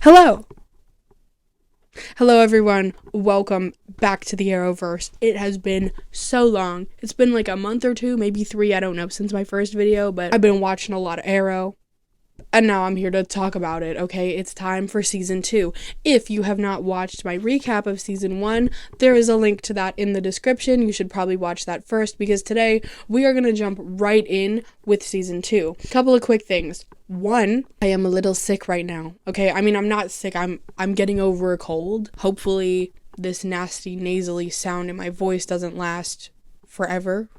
Hello! Hello everyone, welcome back to the Arrowverse. It has been so long. It's been like a month or two, maybe 3, I don't know, since my first video, but I've been watching a lot of Arrow. And now I'm here to talk about it, okay? It's time for Season 2. If you have not watched my recap of Season 1, there is a link to that in the description. You should probably watch that first, because today we are going to jump right in with Season 2. A couple of quick things. One, I am a little sick right now, okay? I mean, I'm not sick. I'm getting over a cold. Hopefully this nasty nasally sound in my voice doesn't last forever.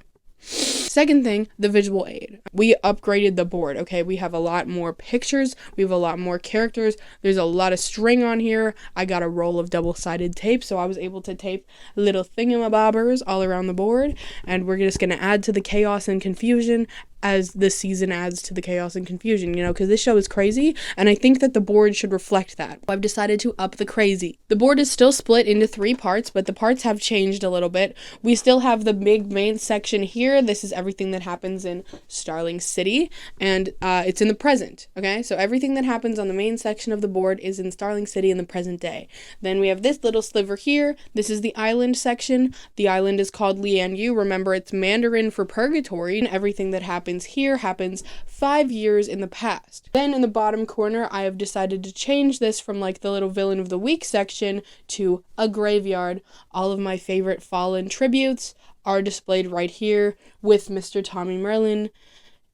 Second thing, the visual aid. We upgraded the board, okay? We have a lot more pictures. We have a lot more characters. There's a lot of string on here. I got a roll of double-sided tape, so I was able to tape little thingamabobbers all around the board. And we're just going to add to the chaos and confusion as the season adds to the chaos and confusion, you know, because this show is crazy, and I think that the board should reflect that. I've decided to up the crazy. The board is still split into 3 parts, but the parts have changed a little bit. We still have the big main section here. This is everything that happens in Starling City, and it's in the present, okay? So everything that happens on the main section of the board is in Starling City in the present day. Then we have this little sliver here. This is the island section. The island is called Lian Yu. Remember, it's Mandarin for purgatory, and everything that happens here happens 5 years in the past. Then in the bottom corner, I have decided to change this from like the little villain of the week section to a graveyard. All of my favorite fallen tributes are displayed right here with Mr. Tommy Merlin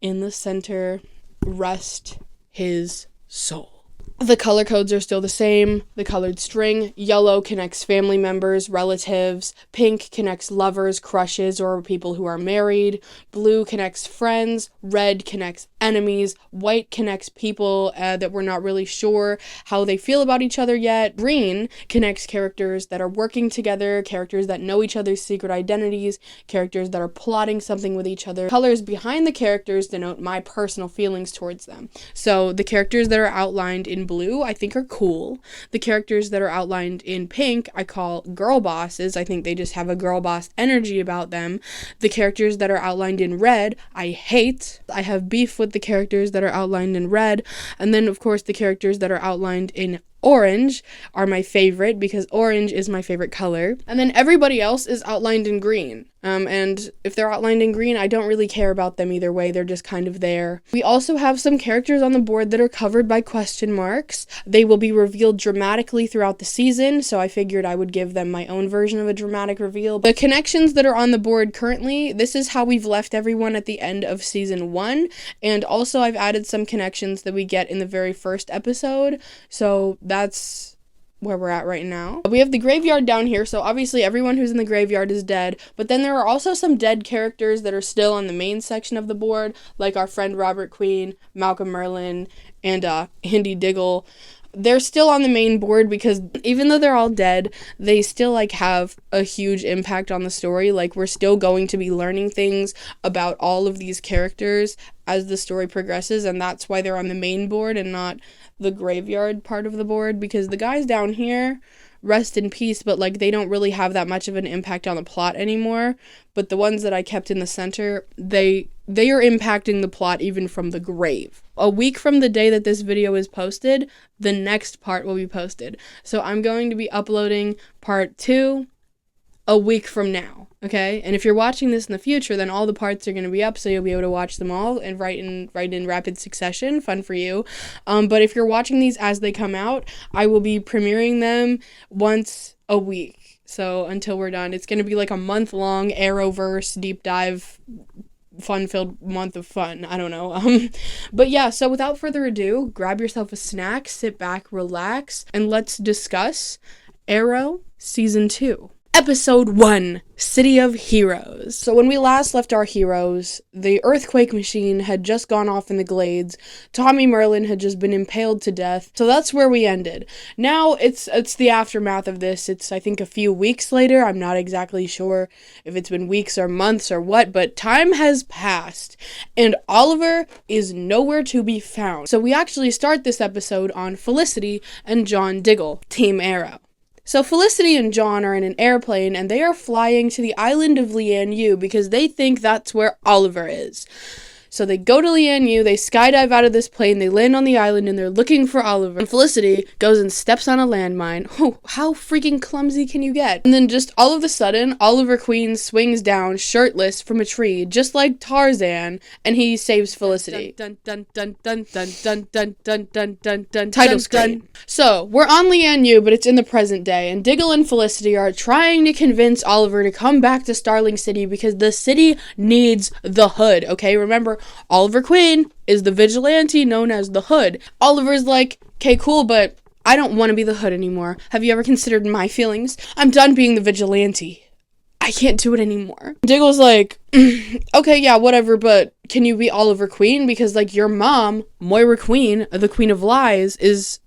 in the center. Rest his soul. The color codes are still the same. The colored string, yellow connects family members, relatives, pink connects lovers, crushes, or people who are married, blue connects friends, red connects enemies, white connects people that we're not really sure how they feel about each other yet, green connects characters that are working together, characters that know each other's secret identities, characters that are plotting something with each other. Colors behind the characters denote my personal feelings towards them. So the characters that are outlined in blue I think are cool. The characters that are outlined in pink I call girl bosses. I think they just have a girl boss energy about them. The characters that are outlined in red I hate. I have beef with the characters that are outlined in red. And then of course the characters that are outlined in orange are my favorite because orange is my favorite color. And then everybody else is outlined in green. And if they're outlined in green, I don't really care about them either way. They're just kind of there. We also have some characters on the board that are covered by question marks. They will be revealed dramatically throughout the season, so I figured I would give them my own version of a dramatic reveal. The connections that are on the board currently, this is how we've left everyone at the end of season 1. And also I've added some connections that we get in the very first episode. So that's where we're at right now. We have the graveyard down here, so obviously everyone who's in the graveyard is dead, but then there are also some dead characters that are still on the main section of the board, like our friend Robert Queen, Malcolm Merlin, and Hindi Diggle. They're still on the main board because even though they're all dead, they still like have a huge impact on the story. Like we're still going to be learning things about all of these characters as the story progresses, and that's why they're on the main board and not the graveyard part of the board, because the guys down here rest in peace, but like they don't really have that much of an impact on the plot anymore. But the ones that I kept in the center, they are impacting the plot even from the grave. A week from the day that this video is posted, the next part will be posted. So I'm going to be uploading part 2 a week from now, okay? And if you're watching this in the future, then all the parts are going to be up, so you'll be able to watch them all and right in rapid succession. Fun for you. But if you're watching these as they come out, I will be premiering them once a week. So until we're done, it's going to be like a month-long Arrowverse deep dive, fun-filled month of fun. I don't know. But yeah, so without further ado, grab yourself a snack, sit back, relax, and let's discuss Arrow Season 2. Episode 1, City of Heroes. So when we last left our heroes, the earthquake machine had just gone off in the glades. Tommy Merlin had just been impaled to death. So that's where we ended. Now it's the aftermath of this. It's, I think, a few weeks later. I'm not exactly sure if it's been weeks or months or what, but time has passed. And Oliver is nowhere to be found. So we actually start this episode on Felicity and John Diggle, Team Arrow. So Felicity and John are in an airplane, and they are flying to the island of Lian Yu because they think that's where Oliver is. So they go to Lian they skydive out of this plane, they land on the island, and they're looking for Oliver. And Felicity goes and steps on a landmine. Oh, how freaking clumsy can you get? And then just all of a sudden, Oliver Queen swings down shirtless from a tree, just like Tarzan, and he saves Felicity. Dun dun dun dun dun dun dun dun dun dun dun. Title screen. So we're on Lian but it's in the present day, and Diggle and Felicity are trying to convince Oliver to come back to Starling City because the city needs the Hood. Okay, remember, Oliver Queen is the vigilante known as the Hood. Oliver's like, okay, cool, but I don't want to be the Hood anymore. Have you ever considered my feelings? I'm done being the vigilante. I can't do it anymore. Diggle's like, okay, yeah, whatever, but can you be Oliver Queen? Because, like, your mom, Moira Queen, the Queen of Lies, is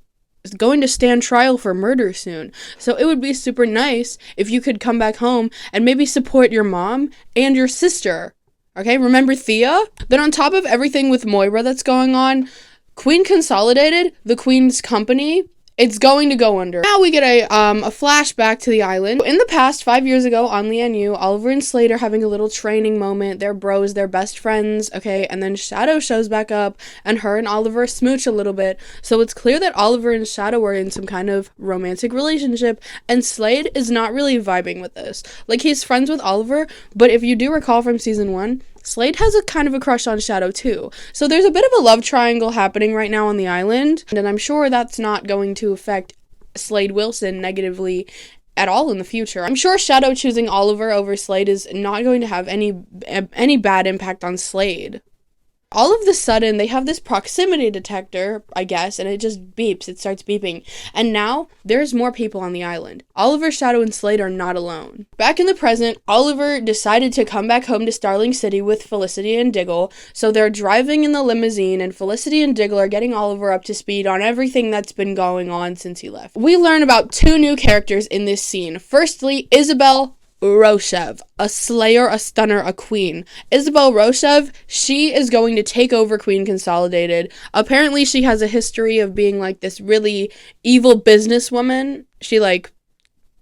going to stand trial for murder soon. So it would be super nice if you could come back home and maybe support your mom and your sister. Okay, remember Thea? Then on top of everything with Moira that's going on, Queen Consolidated, the Queen's company, it's going to go under. Now we get a flashback to the island. In the past, 5 years ago on Lian, Oliver and Slade are having a little training moment. They're bros, they're best friends, okay? And then Shadow shows back up, and her and Oliver smooch a little bit. So it's clear that Oliver and Shadow are in some kind of romantic relationship, and Slade is not really vibing with this. Like, he's friends with Oliver, but if you do recall from season 1, Slade has a kind of a crush on Shadow too. So there's a bit of a love triangle happening right now on the island, and I'm sure that's not going to affect Slade Wilson negatively at all in the future. I'm sure Shadow choosing Oliver over Slade is not going to have any bad impact on Slade. All of a sudden, they have this proximity detector, I guess, and it just beeps. It starts beeping. And now, there's more people on the island. Oliver, Shadow, and Slade are not alone. Back in the present, Oliver decided to come back home to Starling City with Felicity and Diggle, so they're driving in the limousine, and Felicity and Diggle are getting Oliver up to speed on everything that's been going on since he left. We learn about 2 new characters in this scene. Firstly, Isabel Roshev, a slayer, a stunner, a queen. Isabel Roshev, she is going to take over Queen Consolidated. Apparently, she has a history of being, like, this really evil businesswoman. She, like,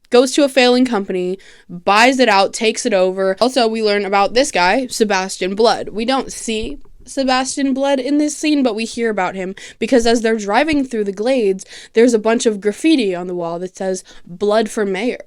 goes to a failing company, buys it out, takes it over. Also, we learn about this guy, Sebastian Blood. We don't see Sebastian Blood in this scene, but we hear about him because as they're driving through the glades, there's a bunch of graffiti on the wall that says, "Blood for Mayor."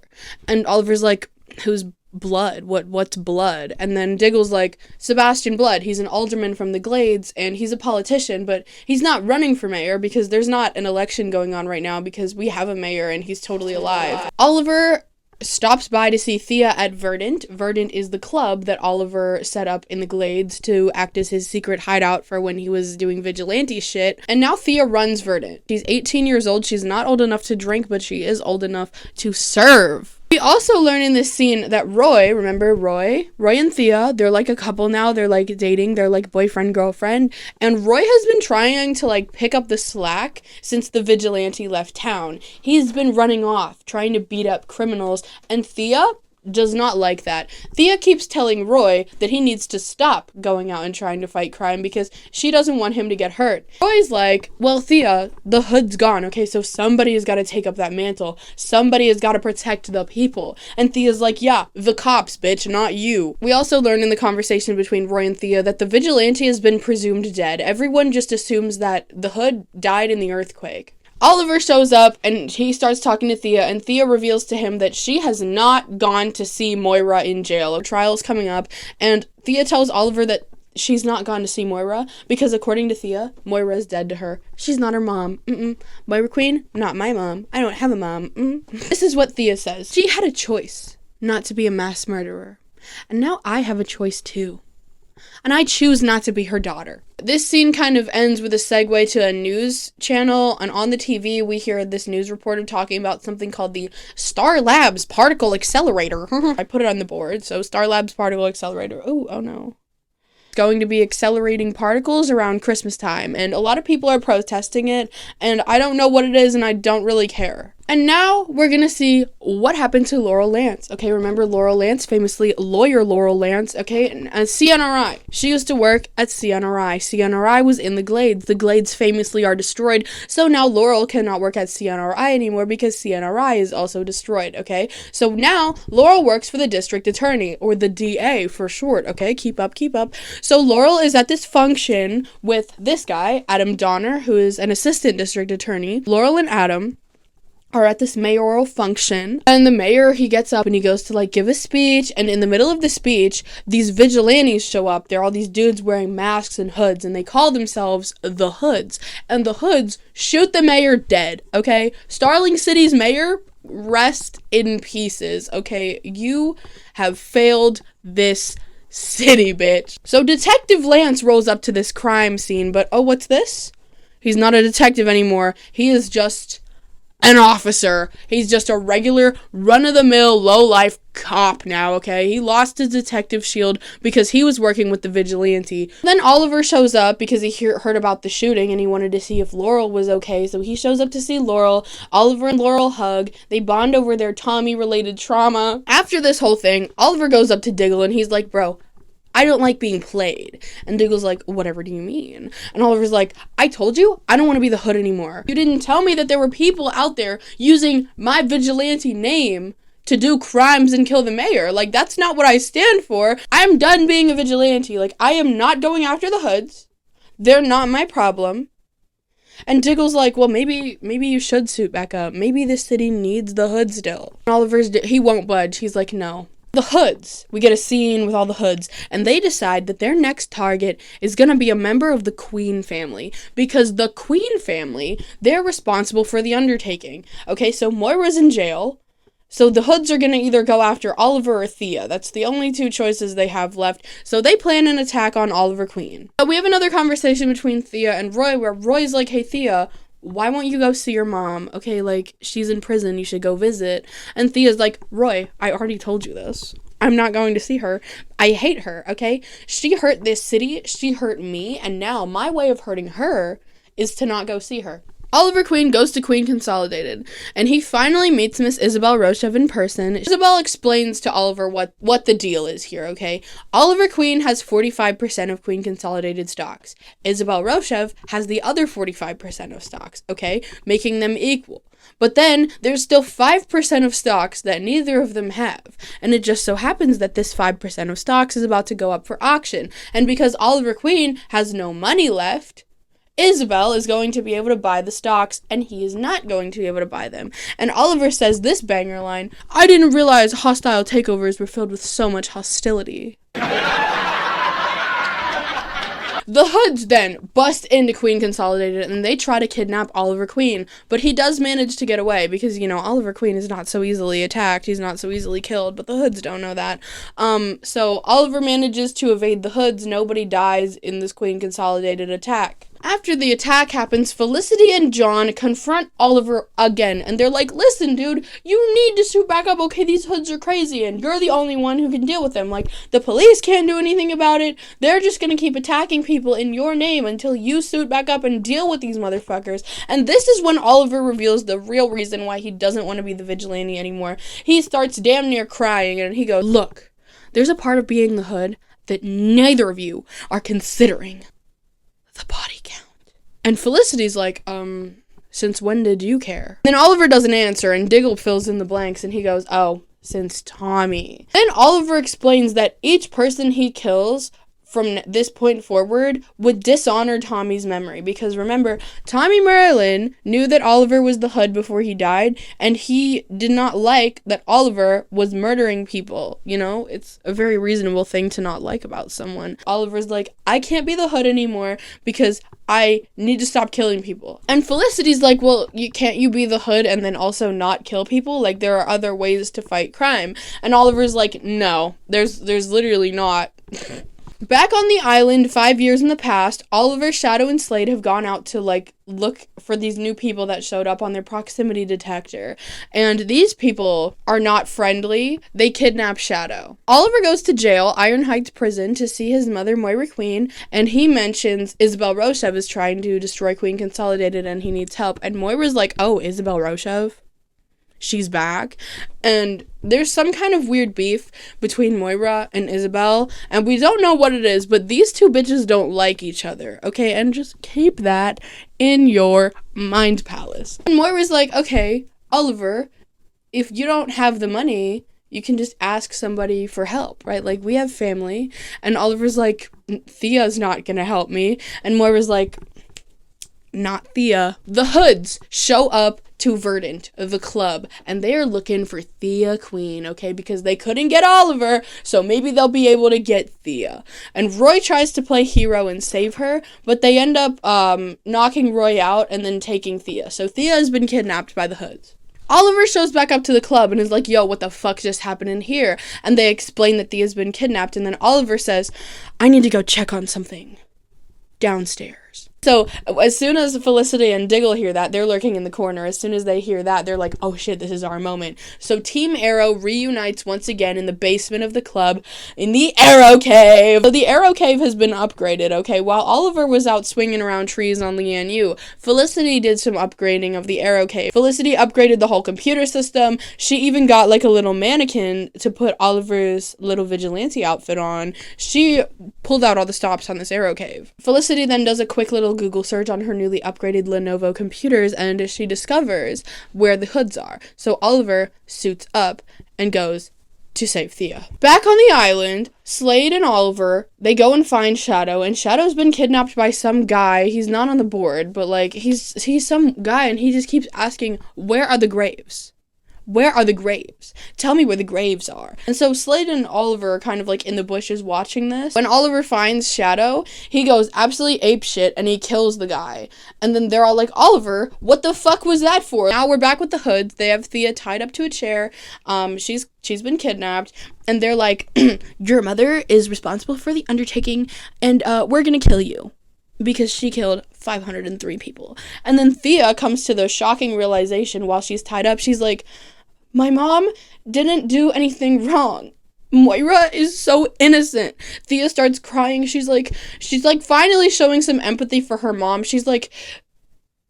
And Oliver's like, who's Blood? What's Blood? And then Diggle's like, Sebastian Blood. He's an alderman from the Glades, and he's a politician, but he's not running for mayor because there's not an election going on right now because we have a mayor and he's totally alive. Oliver stops by to see Thea at Verdant. Verdant is the club that Oliver set up in the Glades to act as his secret hideout for when he was doing vigilante shit. And now Thea runs Verdant. She's 18 years old. She's not old enough to drink, but she is old enough to serve. We also learn in this scene that Roy, remember Roy and Thea, they're like a couple now, they're like dating, they're like boyfriend, girlfriend, and Roy has been trying to like pick up the slack since the vigilante left town. He's been running off, trying to beat up criminals, and Thea does not like that. Thea keeps telling Roy that he needs to stop going out and trying to fight crime because she doesn't want him to get hurt. Roy's like, well, Thea, the hood's gone, okay, so somebody has got to take up that mantle. Somebody has got to protect the people. And Thea's like, yeah, the cops, bitch, not you. We also learn in the conversation between Roy and Thea that the vigilante has been presumed dead. Everyone just assumes that the hood died in the earthquake. Oliver shows up, and he starts talking to Thea, and Thea reveals to him that she has not gone to see Moira in jail. A trial's coming up, and Thea tells Oliver that she's not gone to see Moira, because according to Thea, Moira is dead to her. She's not her mom. Moira Queen, not my mom. I don't have a mom. This is what Thea says. She had a choice not to be a mass murderer, and now I have a choice too. And I choose not to be her daughter. This scene kind of ends with a segue to a news channel, and on the TV we hear this news reporter talking about something called the Star Labs Particle Accelerator. I put it on the board, so Star Labs Particle Accelerator. Oh no. It's going to be accelerating particles around Christmas time, and a lot of people are protesting it, and I don't know what it is, and I don't really care. And now we're gonna see what happened to Laurel Lance. Okay, remember Laurel Lance, famously lawyer Laurel Lance, okay, and CNRI. She used to work at CNRI. CNRI was in the Glades. The Glades famously are destroyed, so now Laurel cannot work at CNRI anymore because CNRI is also destroyed, okay? So now Laurel works for the district attorney, or the DA for short, okay? Keep up, keep up. So Laurel is at this function with this guy, Adam Donner, who is an assistant district attorney. Laurel and Adam are at this mayoral function, and the mayor, he gets up and he goes to like give a speech, and in the middle of the speech, these vigilantes show up. They're all these dudes wearing masks and hoods, and they call themselves the Hoods, and the Hoods shoot the mayor dead, okay? Starling City's mayor, rest in pieces, okay? You have failed this city, bitch. So Detective Lance rolls up to this crime scene, but oh, what's this? He's not a detective anymore. He is just an officer. He's just a regular, run-of-the-mill, low-life cop now, okay? He lost his detective shield because he was working with the vigilante. Then Oliver shows up because he heard about the shooting and he wanted to see if Laurel was okay, so he shows up to see Laurel. Oliver and Laurel hug. They bond over their Tommy-related trauma. After this whole thing, Oliver goes up to Diggle and he's like, bro, I don't like being played. And Diggle's like, whatever do you mean? And Oliver's like, I told you, I don't want to be the Hood anymore. You didn't tell me that there were people out there using my vigilante name to do crimes and kill the mayor. Like, that's not what I stand for. I'm done being a vigilante. Like, I am not going after the Hoods. They're not my problem. And Diggle's like, well, maybe you should suit back up. Maybe this city needs the Hood still. And he won't budge. He's like, no. The Hoods. We get a scene with all the Hoods, and they decide that their next target is going to be a member of the Queen family, because the Queen family, they're responsible for the undertaking. Okay, so Moira's in jail, so the Hoods are going to either go after Oliver or Thea. That's the only two choices they have left, so they plan an attack on Oliver Queen. But we have another conversation between Thea and Roy, where Roy's like, hey, Thea, why won't you go see your mom? Okay, like, she's in prison, you should go visit. And Thea's like, Roy, I already told you this. I'm not going to see her. I hate her, okay? She hurt this city, she hurt me, and now my way of hurting her is to not go see her. Oliver Queen goes to Queen Consolidated, and he finally meets Miss Isabel Rochev in person. Isabel explains to Oliver what the deal is here, okay? Oliver Queen has 45% of Queen Consolidated stocks. Isabel Rochev has the other 45% of stocks, okay? Making them equal. But then, there's still 5% of stocks that neither of them have. And it just so happens that this 5% of stocks is about to go up for auction. And because Oliver Queen has no money left, Isabel is going to be able to buy the stocks, and he is not going to be able to buy them. And Oliver says this banger line, I didn't realize hostile takeovers were filled with so much hostility. The Hoods then bust into Queen Consolidated, and they try to kidnap Oliver Queen, but he does manage to get away because, you know, Oliver Queen is not so easily attacked, he's not so easily killed, but the Hoods don't know that. So Oliver manages to evade the Hoods, nobody dies in this Queen Consolidated attack. After the attack happens, Felicity and John confront Oliver again, and they're like, listen, dude, you need to suit back up, okay, these Hoods are crazy, and you're the only one who can deal with them. Like, the police can't do anything about it, they're just gonna keep attacking people in your name until you suit back up and deal with these motherfuckers. And this is when Oliver reveals the real reason why he doesn't want to be the vigilante anymore. He starts damn near crying, and he goes, look, there's a part of being the Hood that neither of you are considering. The body count. And Felicity's like, since when did you care? Then Oliver doesn't answer, and Diggle fills in the blanks, and he goes, oh, since Tommy. Then Oliver explains that each person he kills from this point forward would dishonor Tommy's memory, because remember, Tommy Merlin knew that Oliver was the Hood before he died, and he did not like that Oliver was murdering people. You know, it's a very reasonable thing to not like about someone. Oliver's like, I can't be the Hood anymore because I need to stop killing people. And Felicity's like, well, can't you be the Hood and then also not kill people? Like, there are other ways to fight crime. And Oliver's like, no, there's literally not. Back on the island, 5 years in the past, Oliver, Shadow, and Slade have gone out to, like, look for these new people that showed up on their proximity detector. And these people are not friendly. They kidnap Shadow. Oliver goes to jail, Iron Heights prison, to see his mother, Moira Queen, and he mentions Isabel Rochev is trying to destroy Queen Consolidated and he needs help. And Moira's like, oh, Isabel Rochev? she's back. And there's some kind of weird beef between Moira and Isabel, and we don't know what it is, but these two bitches don't like each other, okay? And just keep that in your mind palace. And Moira's like, okay, Oliver, if you don't have the money, you can just ask somebody for help, right? Like, we have family. And Oliver's like, Thea's not gonna help me. And Moira's like, not Thea. The Hoods show up to Verdant, the club, and they are looking for Thea Queen, okay? Because they couldn't get Oliver, so maybe they'll be able to get Thea. And Roy tries to play hero and save her, but they end up knocking Roy out and then taking Thea. So Thea has been kidnapped by the Hoods. Oliver shows back up to the club and is like, yo, what the fuck just happened in here? And they explain that Thea's been kidnapped, and then Oliver says, I need to go check on something downstairs. So, as soon as Felicity and Diggle hear that, they're lurking in the corner. As soon as they hear that, they're like, oh shit, this is our moment. So, Team Arrow reunites once again in the basement of the club in the Arrow Cave. So, the Arrow Cave has been upgraded, okay? While Oliver was out swinging around trees on Leanne U, Felicity did some upgrading of the Arrow Cave. Felicity upgraded the whole computer system. She even got, like, a little mannequin to put Oliver's little vigilante outfit on. She pulled out all the stops on this Arrow Cave. Felicity then does a quick little Google search on her newly upgraded Lenovo computers, and she discovers where the Hoods are. So Oliver suits up and goes to save Thea. Back on the island, Slade and Oliver, they go and find Shadow, and Shadow's been kidnapped by some guy. He's not on the board, but like he's some guy, and he just keeps asking, where are the graves? Where are the graves? Tell me where the graves are. And so Slade and Oliver are kind of like in the bushes watching this. When Oliver finds Shadow, he goes absolutely apeshit and he kills the guy. And then they're all like, Oliver, what the fuck was that for? Now we're back with the Hoods. They have Thea tied up to a chair. She's been kidnapped. And they're like, your mother is responsible for the undertaking, and we're gonna kill you. Because she killed 503 people. And then Thea comes to the shocking realization while she's tied up. She's like, my mom didn't do anything wrong. Moira is so innocent. Thea starts crying. She's like finally showing some empathy for her mom. She's like,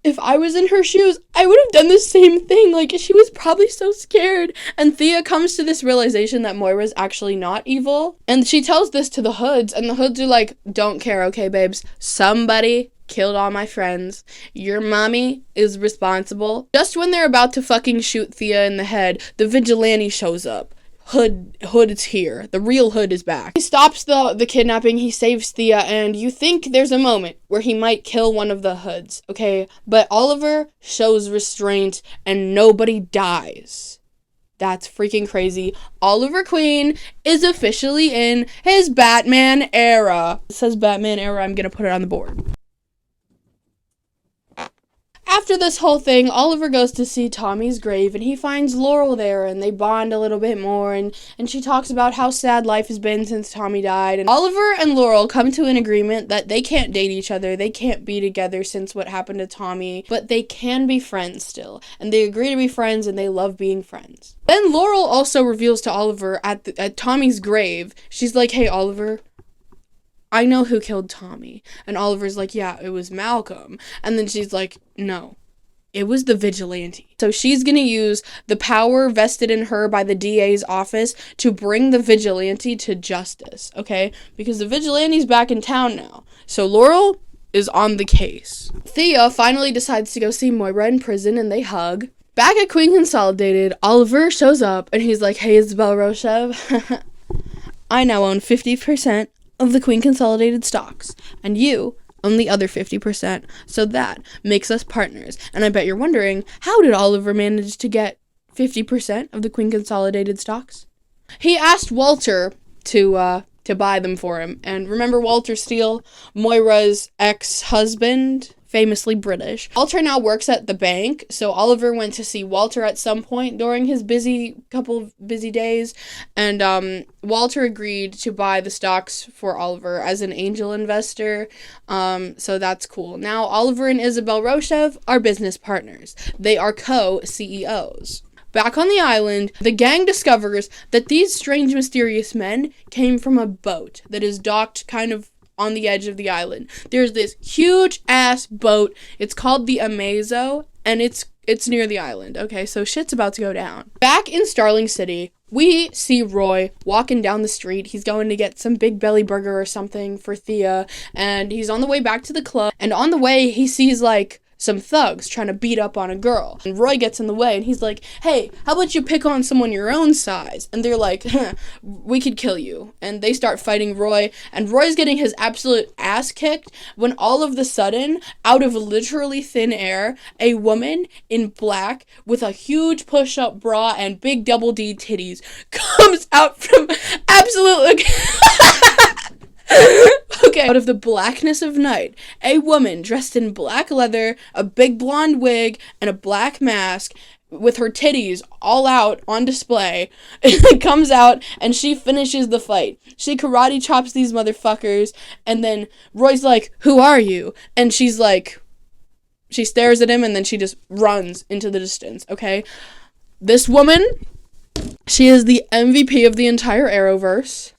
if I was in her shoes, I would have done the same thing. Like, she was probably so scared. And Thea comes to this realization that Moira's actually not evil. And she tells this to the Hoods, and the Hoods are like, don't care, okay, babes? Somebody killed all my friends. Your mommy is responsible. Just when they're about to fucking shoot Thea in the head, the vigilante shows up. Hood is here. The real Hood is back. He stops the kidnapping, he saves Thea, and you think there's a moment where he might kill one of the Hoods, okay? But Oliver shows restraint and nobody dies. That's freaking crazy. Oliver Queen is officially in his Batman era. It says Batman era, I'm gonna put it on the board. After this whole thing, Oliver goes to see Tommy's grave, and he finds Laurel there, and they bond a little bit more, and she talks about how sad life has been since Tommy died, and Oliver and Laurel come to an agreement that they can't date each other, they can't be together since what happened to Tommy, but they can be friends still, and they agree to be friends, and they love being friends. Then Laurel also reveals to Oliver at Tommy's grave, she's like, hey, Oliver, I know who killed Tommy. And Oliver's like, yeah, it was Malcolm. And then she's like, no, it was the vigilante. So she's gonna use the power vested in her by the DA's office to bring the vigilante to justice, okay? Because the vigilante's back in town now. So Laurel is on the case. Thea finally decides to go see Moira in prison, and they hug. Back at Queen Consolidated, Oliver shows up, and he's like, hey, Isabel Rochev, I now own 50% of the Queen Consolidated stocks, and you own the other 50%, so that makes us partners. And I bet you're wondering, how did Oliver manage to get 50% of the Queen Consolidated stocks? He asked Walter to buy them for him, and remember Walter Steele, Moira's ex-husband? Famously British. Walter now works at the bank, so Oliver went to see Walter at some point during his couple of busy days, and Walter agreed to buy the stocks for Oliver as an angel investor, so that's cool. Now, Oliver and Isabel Rochev are business partners. They are co-CEOs. Back on the island, the gang discovers that these strange, mysterious men came from a boat that is docked kind of on the edge of the island. There's this huge ass boat. It's called the Amazo, and it's It's near the island. Okay, so shit's about to go down. Back in Starling City, we see Roy walking down the street. He's going to get some Big Belly burger or something for Thea, and he's on the way back to the club, and on the way, he sees, like, some thugs trying to beat up on a girl. And Roy gets in the way, and he's like, hey, how about you pick on someone your own size? And they're like, we could kill you. And they start fighting Roy, and Roy's getting his absolute ass kicked when all of the sudden, out of literally thin air, a woman in black with a huge push-up bra and big double D titties comes out from absolutely... Okay, out of the blackness of night, a woman dressed in black leather, a big blonde wig, and a black mask with her titties all out on display comes out, and she finishes the fight. She karate chops these motherfuckers, and then Roy's like, who are you? And she's like, she stares at him, and then she just runs into the distance, okay? This woman, she is the MVP of the entire Arrowverse.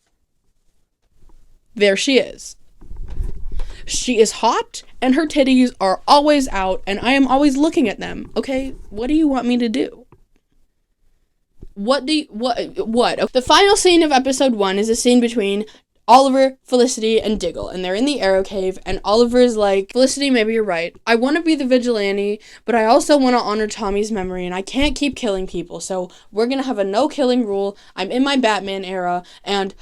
There she is. She is hot, and her titties are always out, and I am always looking at them. Okay, what do you want me to do? What? The final scene of episode 1 is a scene between Oliver, Felicity, and Diggle, and they're in the Arrow Cave, and Oliver's like, Felicity, maybe you're right. I want to be the vigilante, but I also want to honor Tommy's memory, and I can't keep killing people, so we're gonna have a no-killing rule. I'm in my Batman era, and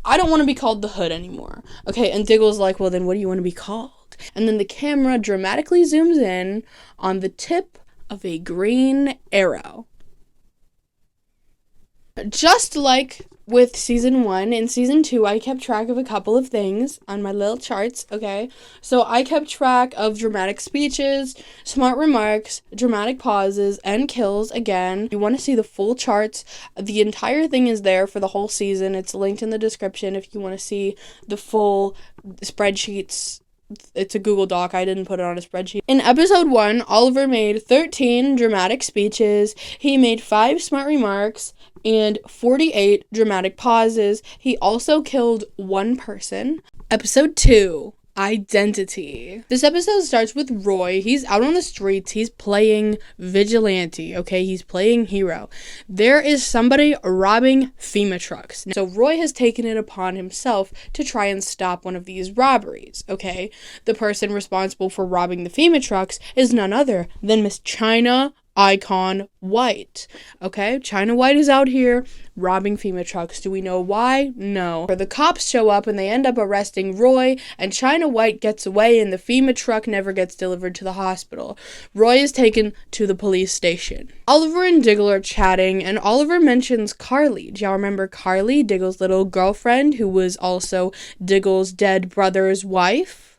I don't want to be called the Hood anymore. Okay, and Diggle's like, well, then what do you want to be called? And then the camera dramatically zooms in on the tip of a green arrow. Just like with season 1, in season 2, I kept track of a couple of things on my little charts, okay? So I kept track of dramatic speeches, smart remarks, dramatic pauses, and kills again. If you want to see the full charts, the entire thing is there for the whole season. It's linked in the description if you want to see the full spreadsheets. It's a Google Doc. I didn't put it on a spreadsheet. In episode 1, Oliver made 13 dramatic speeches. He made 5 smart remarks and 48 dramatic pauses. He also killed 1 person. Episode 2, Identity. This episode starts with Roy. He's out on the streets. He's playing vigilante, okay? He's playing hero. There is somebody robbing FEMA trucks. So Roy has taken it upon himself to try and stop one of these robberies, okay? The person responsible for robbing the FEMA trucks is none other than Miss China Icon White, okay? China White is out here robbing FEMA trucks. Do we know why? No. The cops show up and they end up arresting Roy, and China White gets away and the FEMA truck never gets delivered to the hospital. Roy is taken to the police station. Oliver and Diggle are chatting, and Oliver mentions Carly. Do y'all remember Carly, Diggle's little girlfriend, who was also Diggle's dead brother's wife?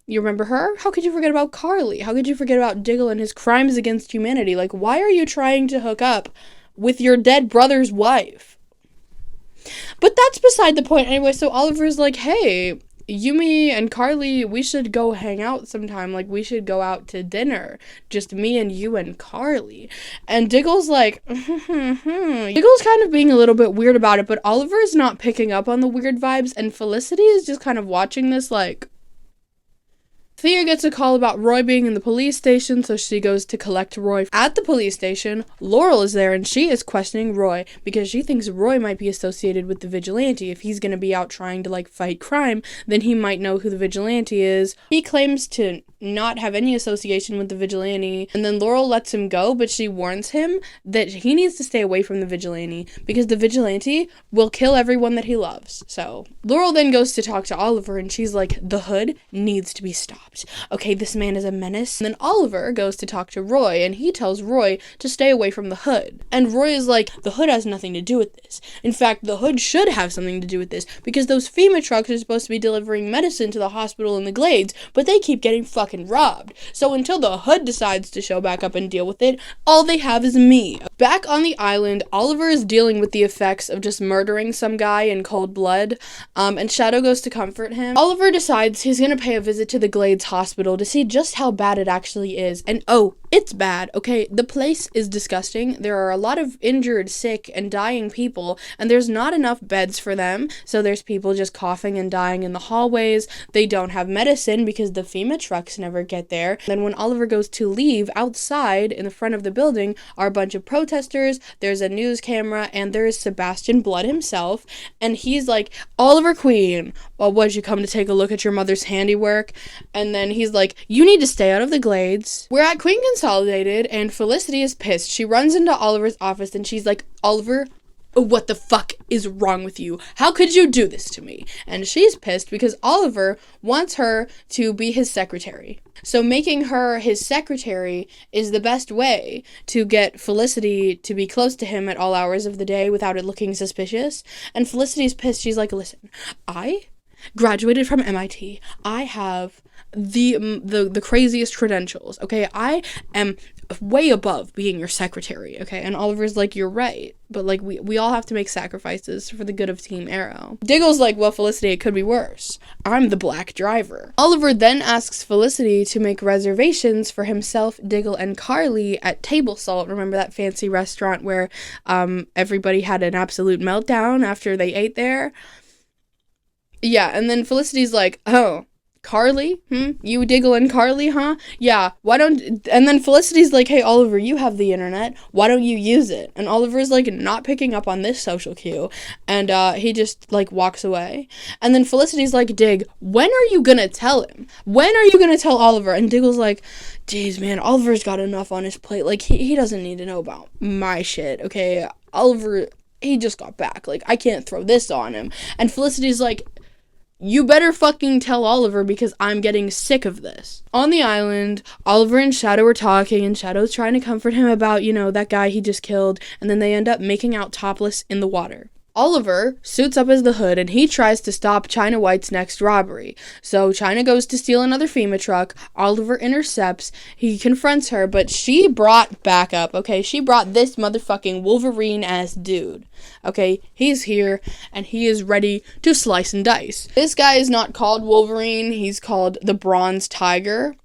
You remember her? How could you forget about Carly? How could you forget about Diggle and his crimes against humanity? Like, why are you trying to hook up with your dead brother's wife? But that's beside the point anyway. So Oliver's like, hey, Yumi and Carly, we should go hang out sometime. Like, we should go out to dinner. Just me and you and Carly. And Diggle's like, Diggle's kind of being a little bit weird about it, but Oliver is not picking up on the weird vibes, and Felicity is just kind of watching this like... Thea gets a call about Roy being in the police station, so she goes to collect Roy. At the police station, Laurel is there, and she is questioning Roy because she thinks Roy might be associated with the vigilante. If he's going to be out trying to, like, fight crime, then he might know who the vigilante is. He claims to not have any association with the vigilante, and then Laurel lets him go, but she warns him that he needs to stay away from the vigilante because the vigilante will kill everyone that he loves. So Laurel then goes to talk to Oliver, and she's like, the Hood needs to be stopped. Okay, this man is a menace. And then Oliver goes to talk to Roy, and he tells Roy to stay away from the Hood. And Roy is like, the Hood has nothing to do with this. In fact, the Hood should have something to do with this, because those FEMA trucks are supposed to be delivering medicine to the hospital in the Glades, but they keep getting fucking robbed. So until the Hood decides to show back up and deal with it, all they have is me. Back on the island, Oliver is dealing with the effects of just murdering some guy in cold blood, and Shadow goes to comfort him. Oliver decides he's gonna pay a visit to the Glades hospital to see just how bad it actually is. And oh, It's bad, okay? The place is disgusting. There are a lot of injured, sick, and dying people, and there's not enough beds for them, so there's people just coughing and dying in the hallways. They don't have medicine because the FEMA trucks never get there. Then when Oliver goes to leave, outside in the front of the building are a bunch of protesters, there's a news camera, and there is Sebastian Blood himself, and he's like, Oliver Queen, well, what'd you come to take a look at your mother's handiwork? And then he's like, you need to stay out of the glades. We're at Queen Consolidated, and Felicity is pissed. She runs into Oliver's office, and she's like, Oliver, what the fuck is wrong with you? How could you do this to me? And she's pissed because Oliver wants her to be his secretary. So making her his secretary is the best way to get Felicity to be close to him at all hours of the day without it looking suspicious. And Felicity's pissed. She's like, listen, I graduated from MIT. I have the craziest credentials, okay? I am way above being your secretary, okay? And Oliver's like, you're right, but like we all have to make sacrifices for the good of Team Arrow. Diggle's like, well, Felicity, it could be worse. I'm the black driver. Oliver then asks Felicity to make reservations for himself, Diggle, and Carly at Table Salt. Remember that fancy restaurant where everybody had an absolute meltdown after they ate there? Yeah, and then Felicity's like, oh, Carly? You, Diggle, and Carly, huh? Yeah, why don't... And then Felicity's like, hey, Oliver, you have the internet. Why don't you use it? And Oliver's, like, not picking up on this social cue. And he just, like, walks away. And then Felicity's like, Dig, when are you gonna tell him? When are you gonna tell Oliver? And Diggle's like, geez, man, Oliver's got enough on his plate. Like, he doesn't need to know about my shit, okay? Oliver, he just got back. Like, I can't throw this on him. And Felicity's like, you better fucking tell Oliver because I'm getting sick of this. On the island, Oliver and Shadow are talking, and Shadow's trying to comfort him about, you know, that guy he just killed, and then they end up making out topless in the water. Oliver suits up as the Hood, and he tries to stop China White's next robbery. So China goes to steal another FEMA truck. Oliver intercepts. He confronts her, but she brought backup, okay? She brought this motherfucking Wolverine-ass dude, okay? He's here, and he is ready to slice and dice. This guy is not called Wolverine. He's called the Bronze Tiger,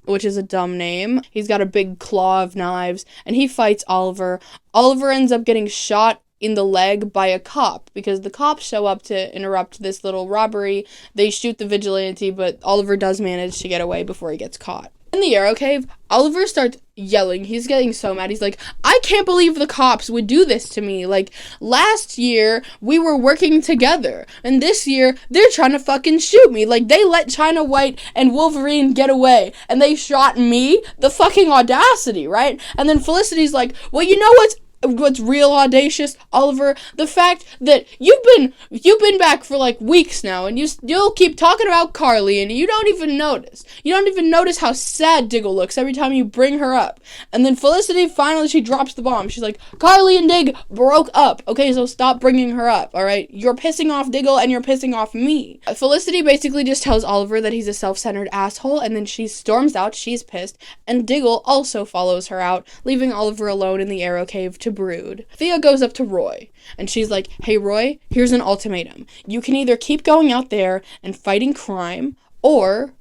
which is a dumb name. He's got a big claw of knives, and he fights Oliver. Oliver ends up getting shot in the leg by a cop, because the cops show up to interrupt this little robbery. They shoot the vigilante, but Oliver does manage to get away before he gets caught. In the Arrow Cave, Oliver starts yelling. He's getting so mad. He's like, I can't believe the cops would do this to me. Like, last year, we were working together, and this year, they're trying to fucking shoot me. Like, they let China White and Wolverine get away, and they shot me? The fucking audacity, right? And then Felicity's like, well, you know what's real audacious, Oliver? The fact that you've been back for like weeks now, and you'll keep talking about Carly, and you don't even notice how sad Diggle looks every time you bring her up. And then Felicity, finally, she drops the bomb. She's like, Carly and Dig broke up, okay, so stop bringing her up, alright? You're pissing off Diggle, and you're pissing off me. Felicity basically just tells Oliver that he's a self-centered asshole, and then she storms out. She's pissed, and Diggle also follows her out, leaving Oliver alone in the Arrow Cave to brood. Thea goes up to Roy, and she's like, hey Roy, here's an ultimatum. You can either keep going out there and fighting crime, or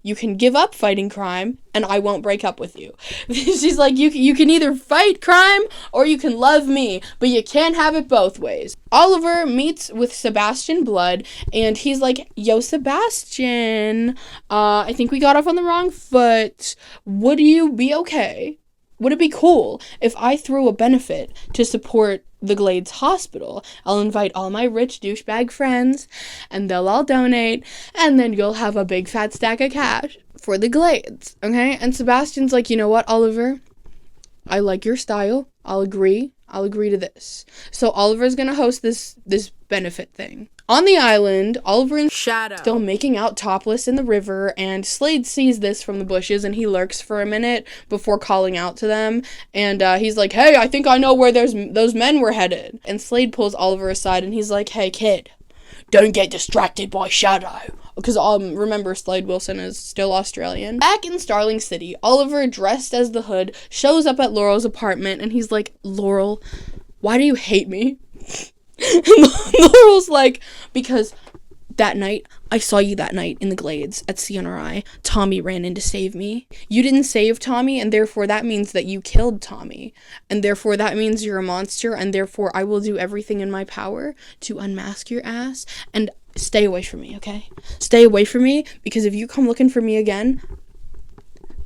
you can give up fighting crime, and I won't break up with you. She's like, you can either fight crime, or you can love me, but you can't have it both ways. Oliver meets with Sebastian Blood, and he's like, yo, Sebastian, I think we got off on the wrong foot. Would you be okay? Would it be cool if I threw a benefit to support the Glades Hospital? I'll invite all my rich douchebag friends, and they'll all donate, and then you'll have a big fat stack of cash for the Glades, okay? And Sebastian's like, you know what, Oliver? I like your style. I'll agree to this. So Oliver's gonna host this benefit thing. On the island, Oliver and Shadow still making out topless in the river, and Slade sees this from the bushes, and he lurks for a minute before calling out to them, and he's like, hey, I think I know where those men were headed. And Slade pulls Oliver aside, and he's like, hey, kid, don't get distracted by Shadow. Because, remember, Slade Wilson is still Australian. Back in Starling City, Oliver, dressed as the Hood, shows up at Laurel's apartment, and he's like, Laurel, why do you hate me? And Laurel's like, because That night, I saw you that night in the glades at CNRI. Tommy ran in to save me. You didn't save Tommy, and therefore that means that you killed Tommy. And therefore that means you're a monster, and therefore I will do everything in my power to unmask your ass. And stay away from me, okay? Stay away from me, because if you come looking for me again,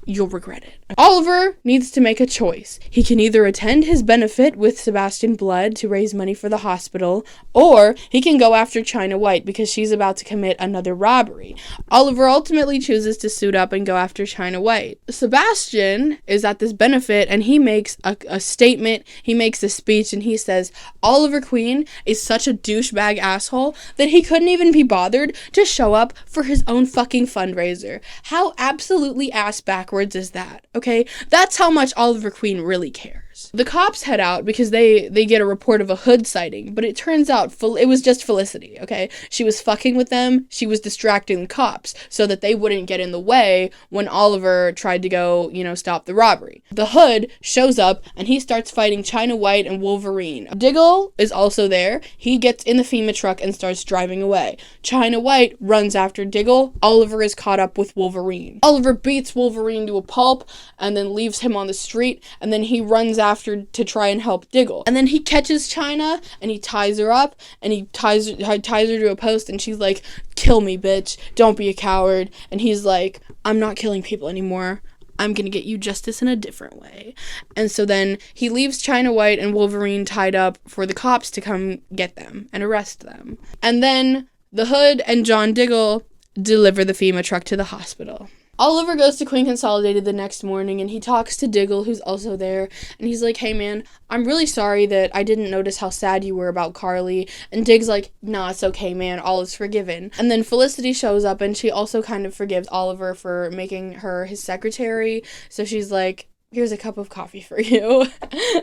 you'll regret it. Oliver needs to make a choice. He can either attend his benefit with Sebastian Blood to raise money for the hospital, or he can go after China White because she's about to commit another robbery. Oliver ultimately chooses to suit up and go after China White. Sebastian is at this benefit and he makes a statement, he makes a speech, and he says Oliver Queen is such a douchebag asshole that he couldn't even be bothered to show up for his own fucking fundraiser. How absolutely ass backwards is that? Okay, that's how much Oliver Queen really cares. The cops head out because they get a report of a hood sighting, but it turns out it was just Felicity, okay? She was fucking with them, she was distracting the cops so that they wouldn't get in the way when Oliver tried to go, stop the robbery. The hood shows up and he starts fighting China White and Wolverine. Diggle is also there. He gets in the FEMA truck and starts driving away. China White runs after Diggle. Oliver is caught up with Wolverine. Oliver beats Wolverine to a pulp and then leaves him on the street, and then he runs after to try and help Diggle. And then he catches China and he ties her up and he ties her to a post, and she's like, "Kill me, bitch. Don't be a coward." And he's like, "I'm not killing people anymore. I'm gonna get you justice in a different way." And so then he leaves China White and Wolverine tied up for the cops to come get them and arrest them. And then the Hood and John Diggle deliver the FEMA truck to the hospital. Oliver goes to Queen Consolidated the next morning and he talks to Diggle, who's also there, and he's like, "Hey man, I'm really sorry that I didn't notice how sad you were about Carly." And Dig's like, "Nah, it's okay, man, all is forgiven." And then Felicity shows up and she also kind of forgives Oliver for making her his secretary, so she's like, "Here's a cup of coffee for you."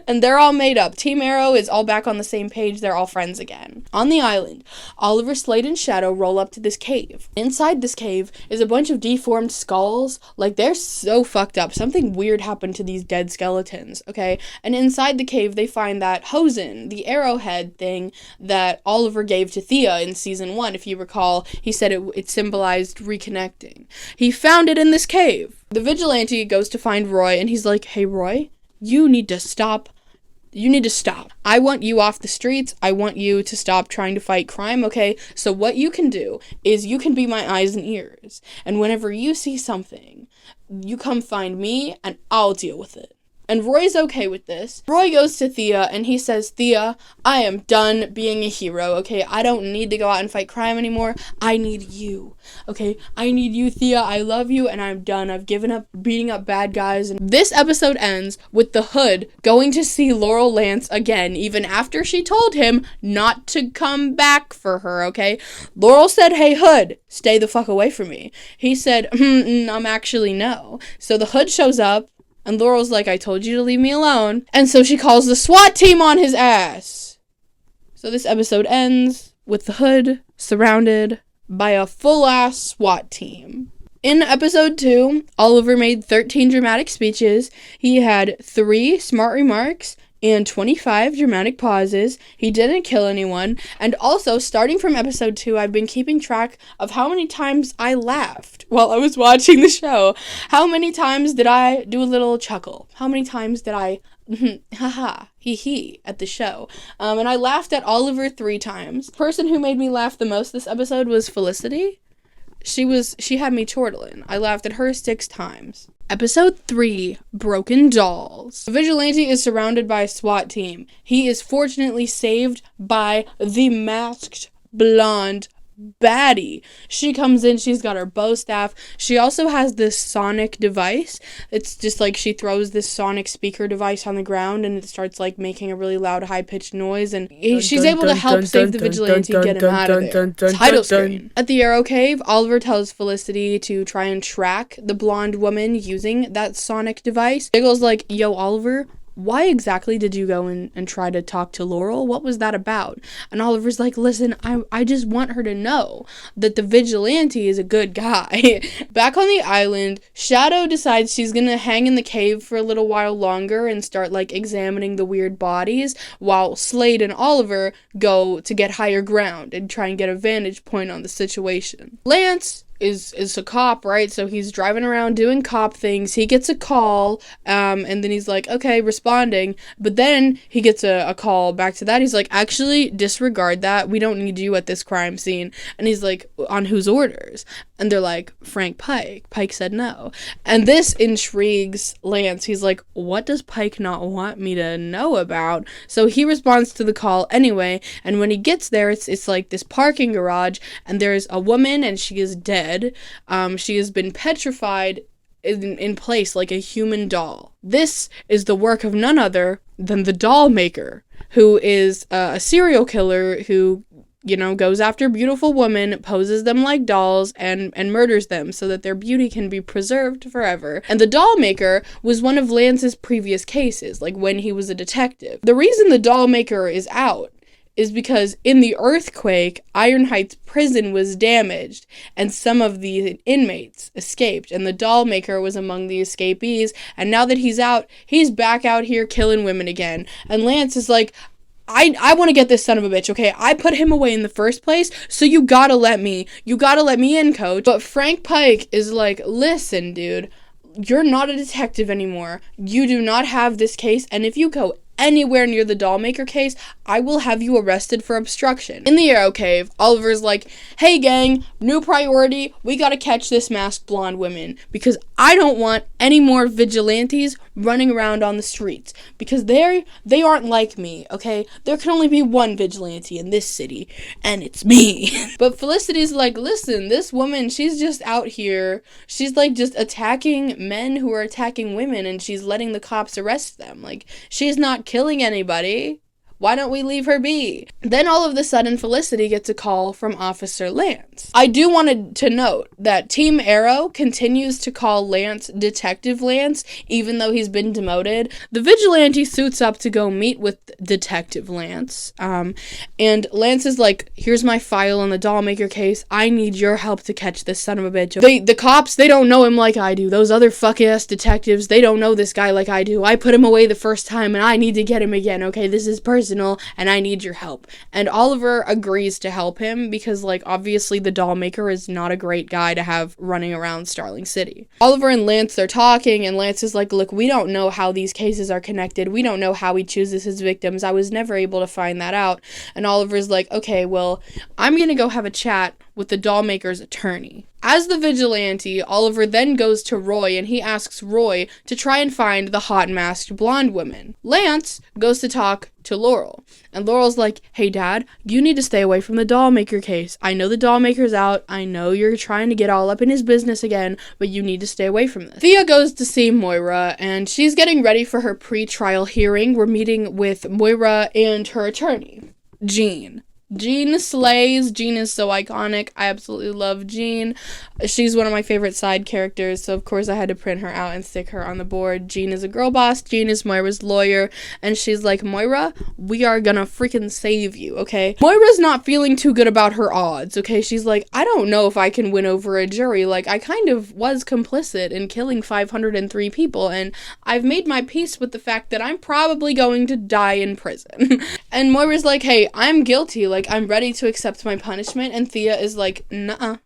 And they're all made up. Team Arrow is all back on the same page. They're all friends again. On the island, Oliver, Slade, and Shadow roll up to this cave. Inside this cave is a bunch of deformed skulls. Like, they're so fucked up. Something weird happened to these dead skeletons, okay? And inside the cave, they find that hosen, the arrowhead thing that Oliver gave to Thea in season 1. If you recall, he said it symbolized reconnecting. He found it in this cave. The vigilante goes to find Roy, and he's like, "Hey, Roy, you need to stop. You need to stop. I want you off the streets. I want you to stop trying to fight crime, okay? So what you can do is you can be my eyes and ears. And whenever you see something, you come find me, and I'll deal with it." And Roy's okay with this. Roy goes to Thea and he says, "Thea, I am done being a hero, okay? I don't need to go out and fight crime anymore. I need you, okay? I need you, Thea. I love you and I'm done. I've given up beating up bad guys." And this episode ends with the Hood going to see Laurel Lance again, even after she told him not to come back for her, okay? Laurel said, "Hey, Hood, stay the fuck away from me." He said, actually no." So the Hood shows up. And Laurel's like, "I told you to leave me alone." And so she calls the SWAT team on his ass. So this episode ends with the Hood surrounded by a full-ass SWAT team. In episode 2, Oliver made 13 dramatic speeches. He had 3 smart remarks and 25 dramatic pauses. He didn't kill anyone. And also, starting from episode 2, I've been keeping track of how many times I laughed while I was watching the show. How many times did I do a little chuckle? How many times did I haha, hee at the show? And I laughed at Oliver 3 times. The person who made me laugh the most this episode was Felicity. She had me chortling. I laughed at her 6 times. Episode 3, Broken Dolls. The vigilante is surrounded by a SWAT team. He is fortunately saved by the masked blonde baddie. She comes in, she's got her bow staff. She also has this sonic device. It's just like she throws this sonic speaker device on the ground and it starts like making a really loud high-pitched noise, and she's able to help save the vigilante and get him out of there. Title screen. At the Arrow Cave, Oliver tells Felicity to try and track the blonde woman using that sonic device. Diggle's like, "Yo, Oliver, why exactly did you go and try to talk to Laurel? What was that about? And Oliver's like, listen, I just want her to know that the vigilante is a good guy. Back on the island, Shadow decides she's gonna hang in the cave for a little while longer and start, like, examining the weird bodies, while Slade and Oliver go to get higher ground and try and get a vantage point on the situation. Lance is a cop, right? So he's driving around doing cop things. He gets a call, and then he's like, okay, responding. But then he gets a call back to that. He's like, actually, disregard that. We don't need you at this crime scene. And he's like, on whose orders? And they're like, Frank Pike. Pike said no. And this intrigues Lance. He's like, what does Pike not want me to know about? So he responds to the call anyway. And when he gets there, it's like this parking garage, and there's a woman, and she is dead. She has been petrified in place like a human doll. This is the work of none other than the doll maker, who is a serial killer who, you know, goes after beautiful women, poses them like dolls, and murders them so that their beauty can be preserved forever. And the doll maker was one of Lance's previous cases, like when he was a detective. The reason the doll maker is out is because in the earthquake, Iron Heights prison was damaged, and some of the inmates escaped, and the doll maker was among the escapees, and now that he's out, he's back out here killing women again. And Lance is like, I want to get this son of a bitch, okay? I put him away in the first place, so you gotta let me in, coach. But Frank Pike is like, listen, dude, you're not a detective anymore. You do not have this case, and if you go anywhere near the dollmaker case, I will have you arrested for obstruction. In the Arrow Cave, Oliver's like, hey gang, new priority, we gotta catch this masked blonde woman, because I don't want any more vigilantes running around on the streets, because they aren't like me, okay? There can only be one vigilante in this city, and it's me. But Felicity's like, listen, this woman, she's just out here, she's like just attacking men who are attacking women, and she's letting the cops arrest them. Like, she's not killing anybody. Why don't we leave her be? Then all of a sudden, Felicity gets a call from Officer Lance. I do want to note that Team Arrow continues to call Lance Detective Lance, even though he's been demoted. The vigilante suits up to go meet with Detective Lance. And Lance is like, here's my file on the dollmaker case. I need your help to catch this son of a bitch. The cops, they don't know him like I do. Those other fuck-ass detectives, they don't know this guy like I do. I put him away the first time, and I need to get him again, okay? This is personal, and I need your help. And Oliver agrees to help him because, like, obviously the doll maker is not a great guy to have running around Starling City. Oliver and Lance, they're talking, and Lance is like, look, we don't know how these cases are connected. We don't know how he chooses his victims. I was never able to find that out. And Oliver's like, okay, well, I'm gonna go have a chat with the doll maker's attorney. As the vigilante, Oliver then goes to Roy, and he asks Roy to try and find the hot masked blonde woman. Lance goes to talk to Laurel, and Laurel's like, hey dad, you need to stay away from the doll maker case. I know the doll maker's out, I know you're trying to get all up in his business again, but you need to stay away from this. Thea goes to see Moira, and she's getting ready for her pre-trial hearing. We're meeting with Moira and her attorney, Jean. Jean slays. Jean is so iconic. I absolutely love Jean. She's one of my favorite side characters, so of course I had to print her out and stick her on the board. Jean is a girl boss. Jean is Moira's lawyer, and she's like, Moira, we are gonna freaking save you, okay? Moira's not feeling too good about her odds, okay? She's like, I don't know if I can win over a jury. Like, I kind of was complicit in killing 503 people, and I've made my peace with the fact that I'm probably going to die in prison. And Moira's like, hey, I'm guilty. Like, I'm ready to accept my punishment. And Thea is like, nuh-uh,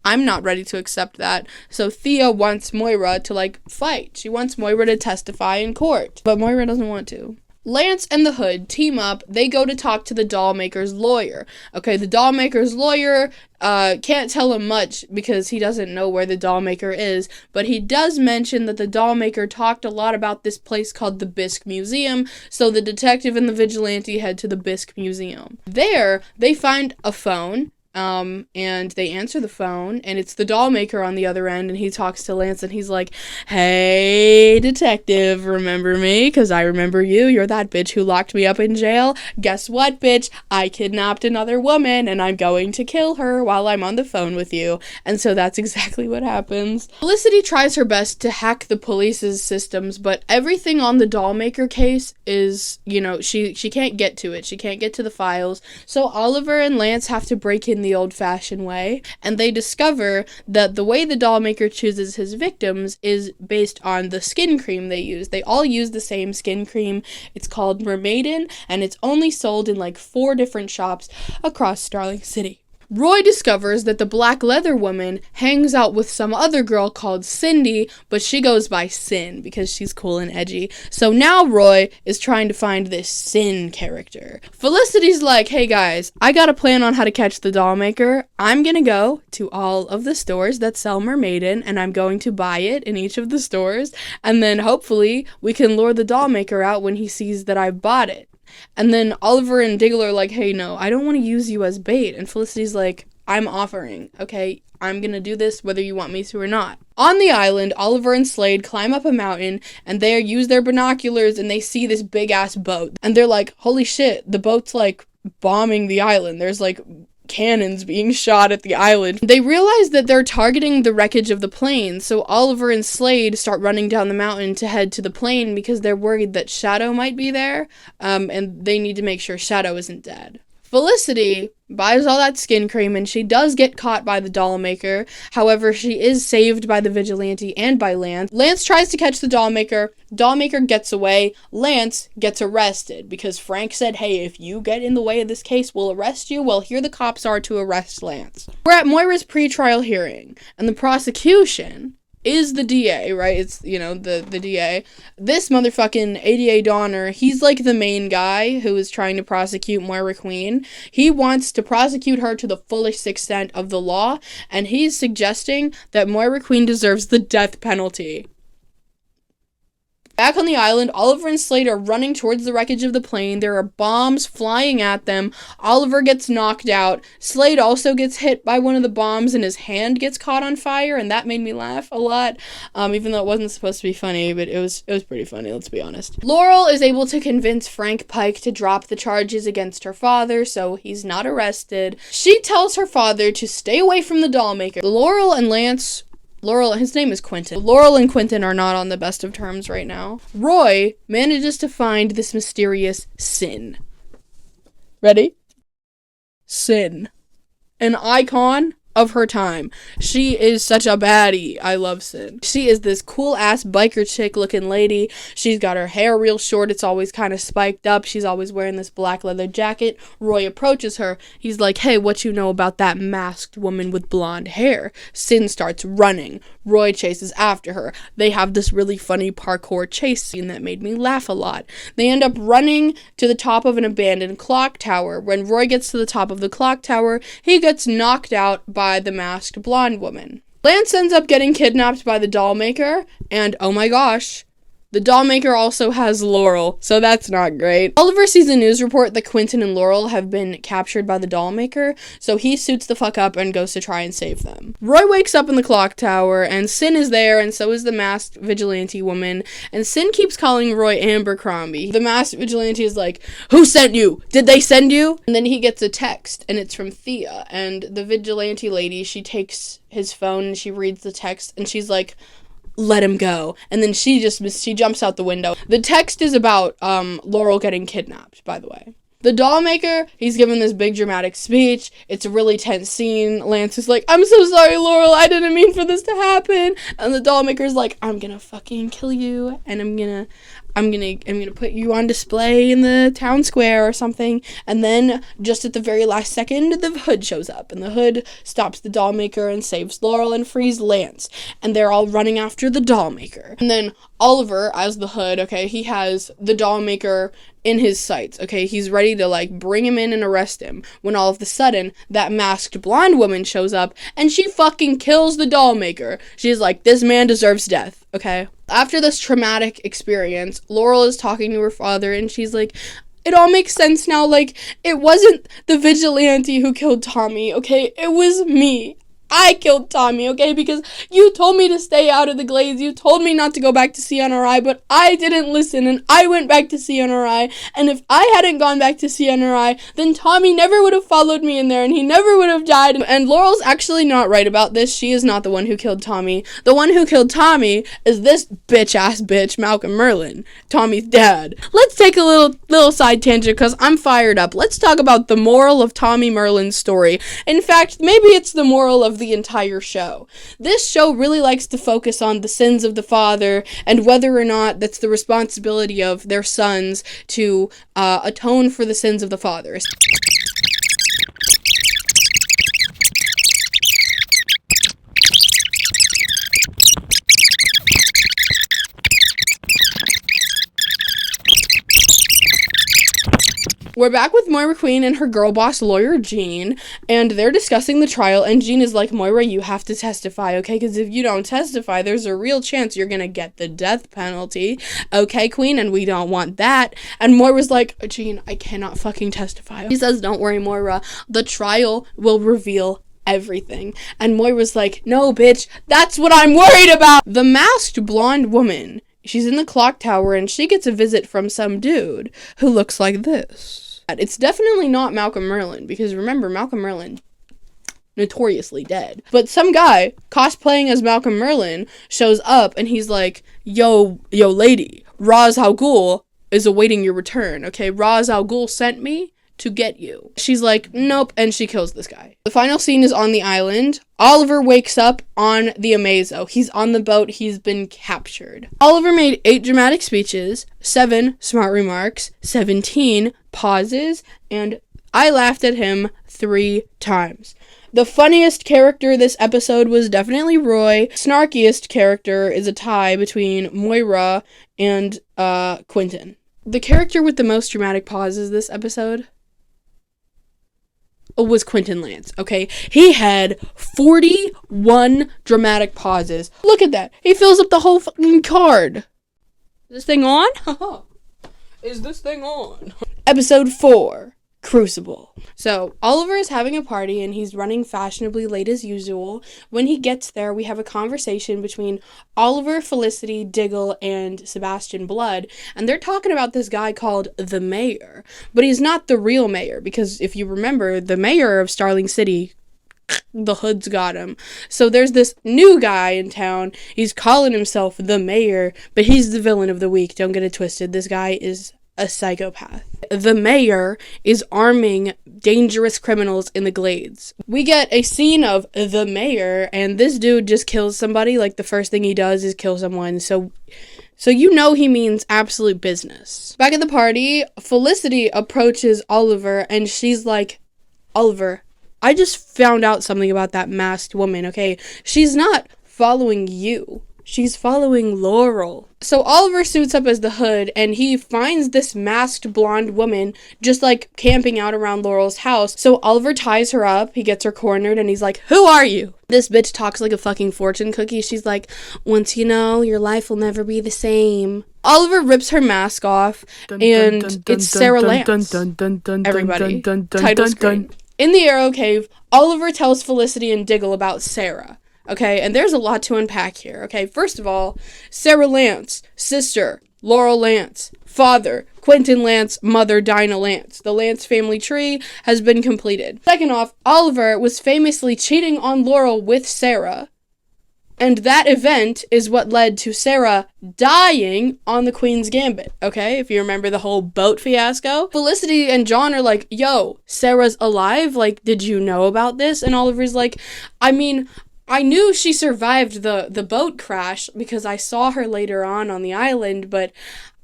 I'm not ready to accept that. So Thea wants Moira to, like, fight. She wants Moira to testify in court. But Moira doesn't want to. Lance and the Hood team up. They go to talk to the dollmaker's lawyer. Okay, the dollmaker's lawyer can't tell him much because he doesn't know where the dollmaker is, but he does mention that the dollmaker talked a lot about this place called the Bisque Museum, so the detective and the vigilante head to the Bisque Museum. There, they find a phone, and they answer the phone, and it's the doll maker on the other end, and he talks to Lance, and he's like, "Hey, detective, remember me? Because I remember you. You're that bitch who locked me up in jail. Guess what, bitch? I kidnapped another woman, and I'm going to kill her while I'm on the phone with you." And so that's exactly what happens. Felicity tries her best to hack the police's systems, but everything on the doll maker case is, you know, she can't get to it. She can't get to the files. So Oliver and Lance have to break in the old-fashioned way, and they discover that the way the doll maker chooses his victims is based on the skin cream they use. They all use the same skin cream. It's called Mermaiden, and it's only sold in like 4 different shops across Starling City. Roy discovers that the black leather woman hangs out with some other girl called Cindy, but she goes by Sin because she's cool and edgy. So now Roy is trying to find this Sin character. Felicity's like, "Hey guys, I got a plan on how to catch the doll maker. I'm gonna go to all of the stores that sell Mermaiden, and I'm going to buy it in each of the stores, and then hopefully we can lure the doll maker out when he sees that I bought it." And then Oliver and Diggle are like, "Hey, no, I don't want to use you as bait." And Felicity's like, "I'm offering, okay? I'm gonna do this whether you want me to or not." On the island, Oliver and Slade climb up a mountain, and they use their binoculars, and they see this big-ass boat. And they're like, "Holy shit, the boat's, like, bombing the island. There's, like, cannons being shot at the island." They realize that they're targeting the wreckage of the plane, so Oliver and Slade start running down the mountain to head to the plane because they're worried that Shadow might be there, and they need to make sure Shadow isn't dead. Felicity buys all that skin cream, and she does get caught by the doll maker. However, she is saved by the vigilante and by Lance. Lance tries to catch the doll maker. Doll maker gets away. Lance gets arrested because Frank said, "Hey, if you get in the way of this case, we'll arrest you." Well, here the cops are to arrest Lance. We're at Moira's pretrial hearing, and the prosecution is the DA, right? It's, you know, the DA. This motherfucking ADA Donner, he's like the main guy who is trying to prosecute Moira Queen. He wants to prosecute her to the fullest extent of the law, and he's suggesting that Moira Queen deserves the death penalty. Back on the island, Oliver and Slade are running towards the wreckage of the plane. There are bombs flying at them. Oliver gets knocked out. Slade also gets hit by one of the bombs, and his hand gets caught on fire, and that made me laugh a lot, even though it wasn't supposed to be funny, but it was pretty funny, let's be honest. Laurel is able to convince Frank Pike to drop the charges against her father, so he's not arrested. She tells her father to stay away from the doll maker. His name is Quentin. Laurel and Quentin are not on the best of terms right now. Roy manages to find this mysterious Sin. Ready? Sin. An icon of her time. She is such a baddie. I love Sin. She is this cool-ass biker chick-looking lady. She's got her hair real short. It's always kind of spiked up. She's always wearing this black leather jacket. Roy approaches her. He's like, "Hey, what you know about that masked woman with blonde hair?" Sin starts running. Roy chases after her. They have this really funny parkour chase scene that made me laugh a lot. They end up running to the top of an abandoned clock tower. When Roy gets to the top of the clock tower, he gets knocked out by the masked blonde woman. Lance ends up getting kidnapped by the doll maker, and oh my gosh, the doll maker also has Laurel, so that's not great. Oliver sees a news report that Quentin and Laurel have been captured by the doll maker, so he suits the fuck up and goes to try and save them. Roy wakes up in the clock tower, and Sin is there, and so is the masked vigilante woman, and Sin keeps calling Roy Abercrombie. The masked vigilante is like, "Who sent you? Did they send you?" And then he gets a text, and it's from Thea, and the vigilante lady, she takes his phone, and she reads the text, and she's like, "Let him go." And then she jumps out the window. The text is about Laurel getting kidnapped, by the way. The doll maker, he's giving this big dramatic speech. It's a really tense scene. Lance is like, "I'm so sorry, Laurel. I didn't mean for this to happen." And the doll maker's like, "I'm gonna fucking kill you, and I'm gonna put you on display in the town square or something." And then, just at the very last second, the Hood shows up, and the Hood stops the doll maker and saves Laurel and frees Lance. And they're all running after the doll maker. And then Oliver, as the Hood, okay, he has the doll maker in his sights, okay? He's ready to, like, bring him in and arrest him, when all of a sudden, that masked blonde woman shows up, and she fucking kills the doll maker. She's like, "This man deserves death," okay? After this traumatic experience, Laurel is talking to her father, and she's like, It all makes sense now. Like, it wasn't the vigilante who killed Tommy, okay? It was me. I killed Tommy, okay? Because you told me to stay out of the glades. You told me not to go back to CNRI, but I didn't listen, and I went back to CNRI. And if I hadn't gone back to CNRI, then Tommy never would have followed me in there, and he never would have died. And Laurel's actually not right about this. She is not the one who killed Tommy. The one who killed Tommy is this bitch-ass bitch, Malcolm Merlyn, Tommy's dad. Let's take a little side tangent, because I'm fired up. Let's talk about the moral of Tommy Merlyn's story. In fact, maybe it's the moral of the entire show. This show really likes to focus on the sins of the father and whether or not that's the responsibility of their sons to atone for the sins of the father. We're back with Moira Queen and her girl boss lawyer, Jean, and they're discussing the trial, and Jean is like, Moira, you have to testify, okay? Because if you don't testify, there's a real chance you're gonna get the death penalty, okay, Queen? And we don't want that. And Moira's like, Jean, I cannot fucking testify. He says, don't worry, Moira. The trial will reveal everything. And Moira's like, no, bitch, that's what I'm worried about! The masked blonde woman, she's in the clock tower, and she gets a visit from some dude who looks like this. It's definitely not Malcolm Merlyn, because remember, Malcolm Merlyn, notoriously dead. But some guy cosplaying as Malcolm Merlyn shows up, and he's like, yo lady, Ra's al Ghul is awaiting your return, okay? Ra's al Ghul sent me to get you. She's like, nope, and she kills this guy. The final scene is on the island. Oliver wakes up on the Amazo. He's on the boat. He's been captured. Oliver made 8 dramatic speeches, 7 smart remarks, 17 pauses, and I laughed at him 3 times. The funniest character this episode was definitely Roy. Snarkiest character is a tie between Moira and Quentin. The character with the most dramatic pauses this episode was Quentin Lance, okay? He had 41 dramatic pauses. Look at that. He fills up the whole fucking card. Is this thing on? Is this thing on? Episode 4, Crucible. So, Oliver is having a party, and he's running fashionably late as usual. When he gets there, we have a conversation between Oliver, Felicity, Diggle, and Sebastian Blood, and they're talking about this guy called the Mayor. But he's not the real mayor, because if you remember, the mayor of Starling City, the hood's got him. So there's this new guy in town. He's calling himself the Mayor, but he's the villain of the week. Don't get it twisted. This guy is a psychopath. The mayor is arming dangerous criminals in the glades. We get a scene of the mayor, and this dude just kills somebody. Like, the first thing he does is kill someone. So you know he means absolute business. Back at the party, Felicity approaches Oliver, and she's like, Oliver, I just found out something about that masked woman, okay? She's not following you. She's following Laurel. So Oliver suits up as the Hood, and he finds this masked blonde woman just, like, camping out around Laurel's house. So Oliver ties her up, he gets her cornered, and he's like, who are you? This bitch talks like a fucking fortune cookie. She's like, once you know, your life will never be the same. Oliver rips her mask off, and it's Sarah Lance. Everybody, title screen. In the Arrow Cave, Oliver tells Felicity and Diggle about Sarah. Okay, and there's a lot to unpack here. Okay, first of all, Sarah Lance, sister, Laurel Lance, father, Quentin Lance, mother, Dinah Lance. The Lance family tree has been completed. Second off, Oliver was famously cheating on Laurel with Sarah, and that event is what led to Sarah dying on the Queen's Gambit, okay? If you remember the whole boat fiasco. Felicity and John are like, yo, Sarah's alive? Like, did you know about this? And Oliver's like, I mean, I knew she survived the boat crash because I saw her later on the island, but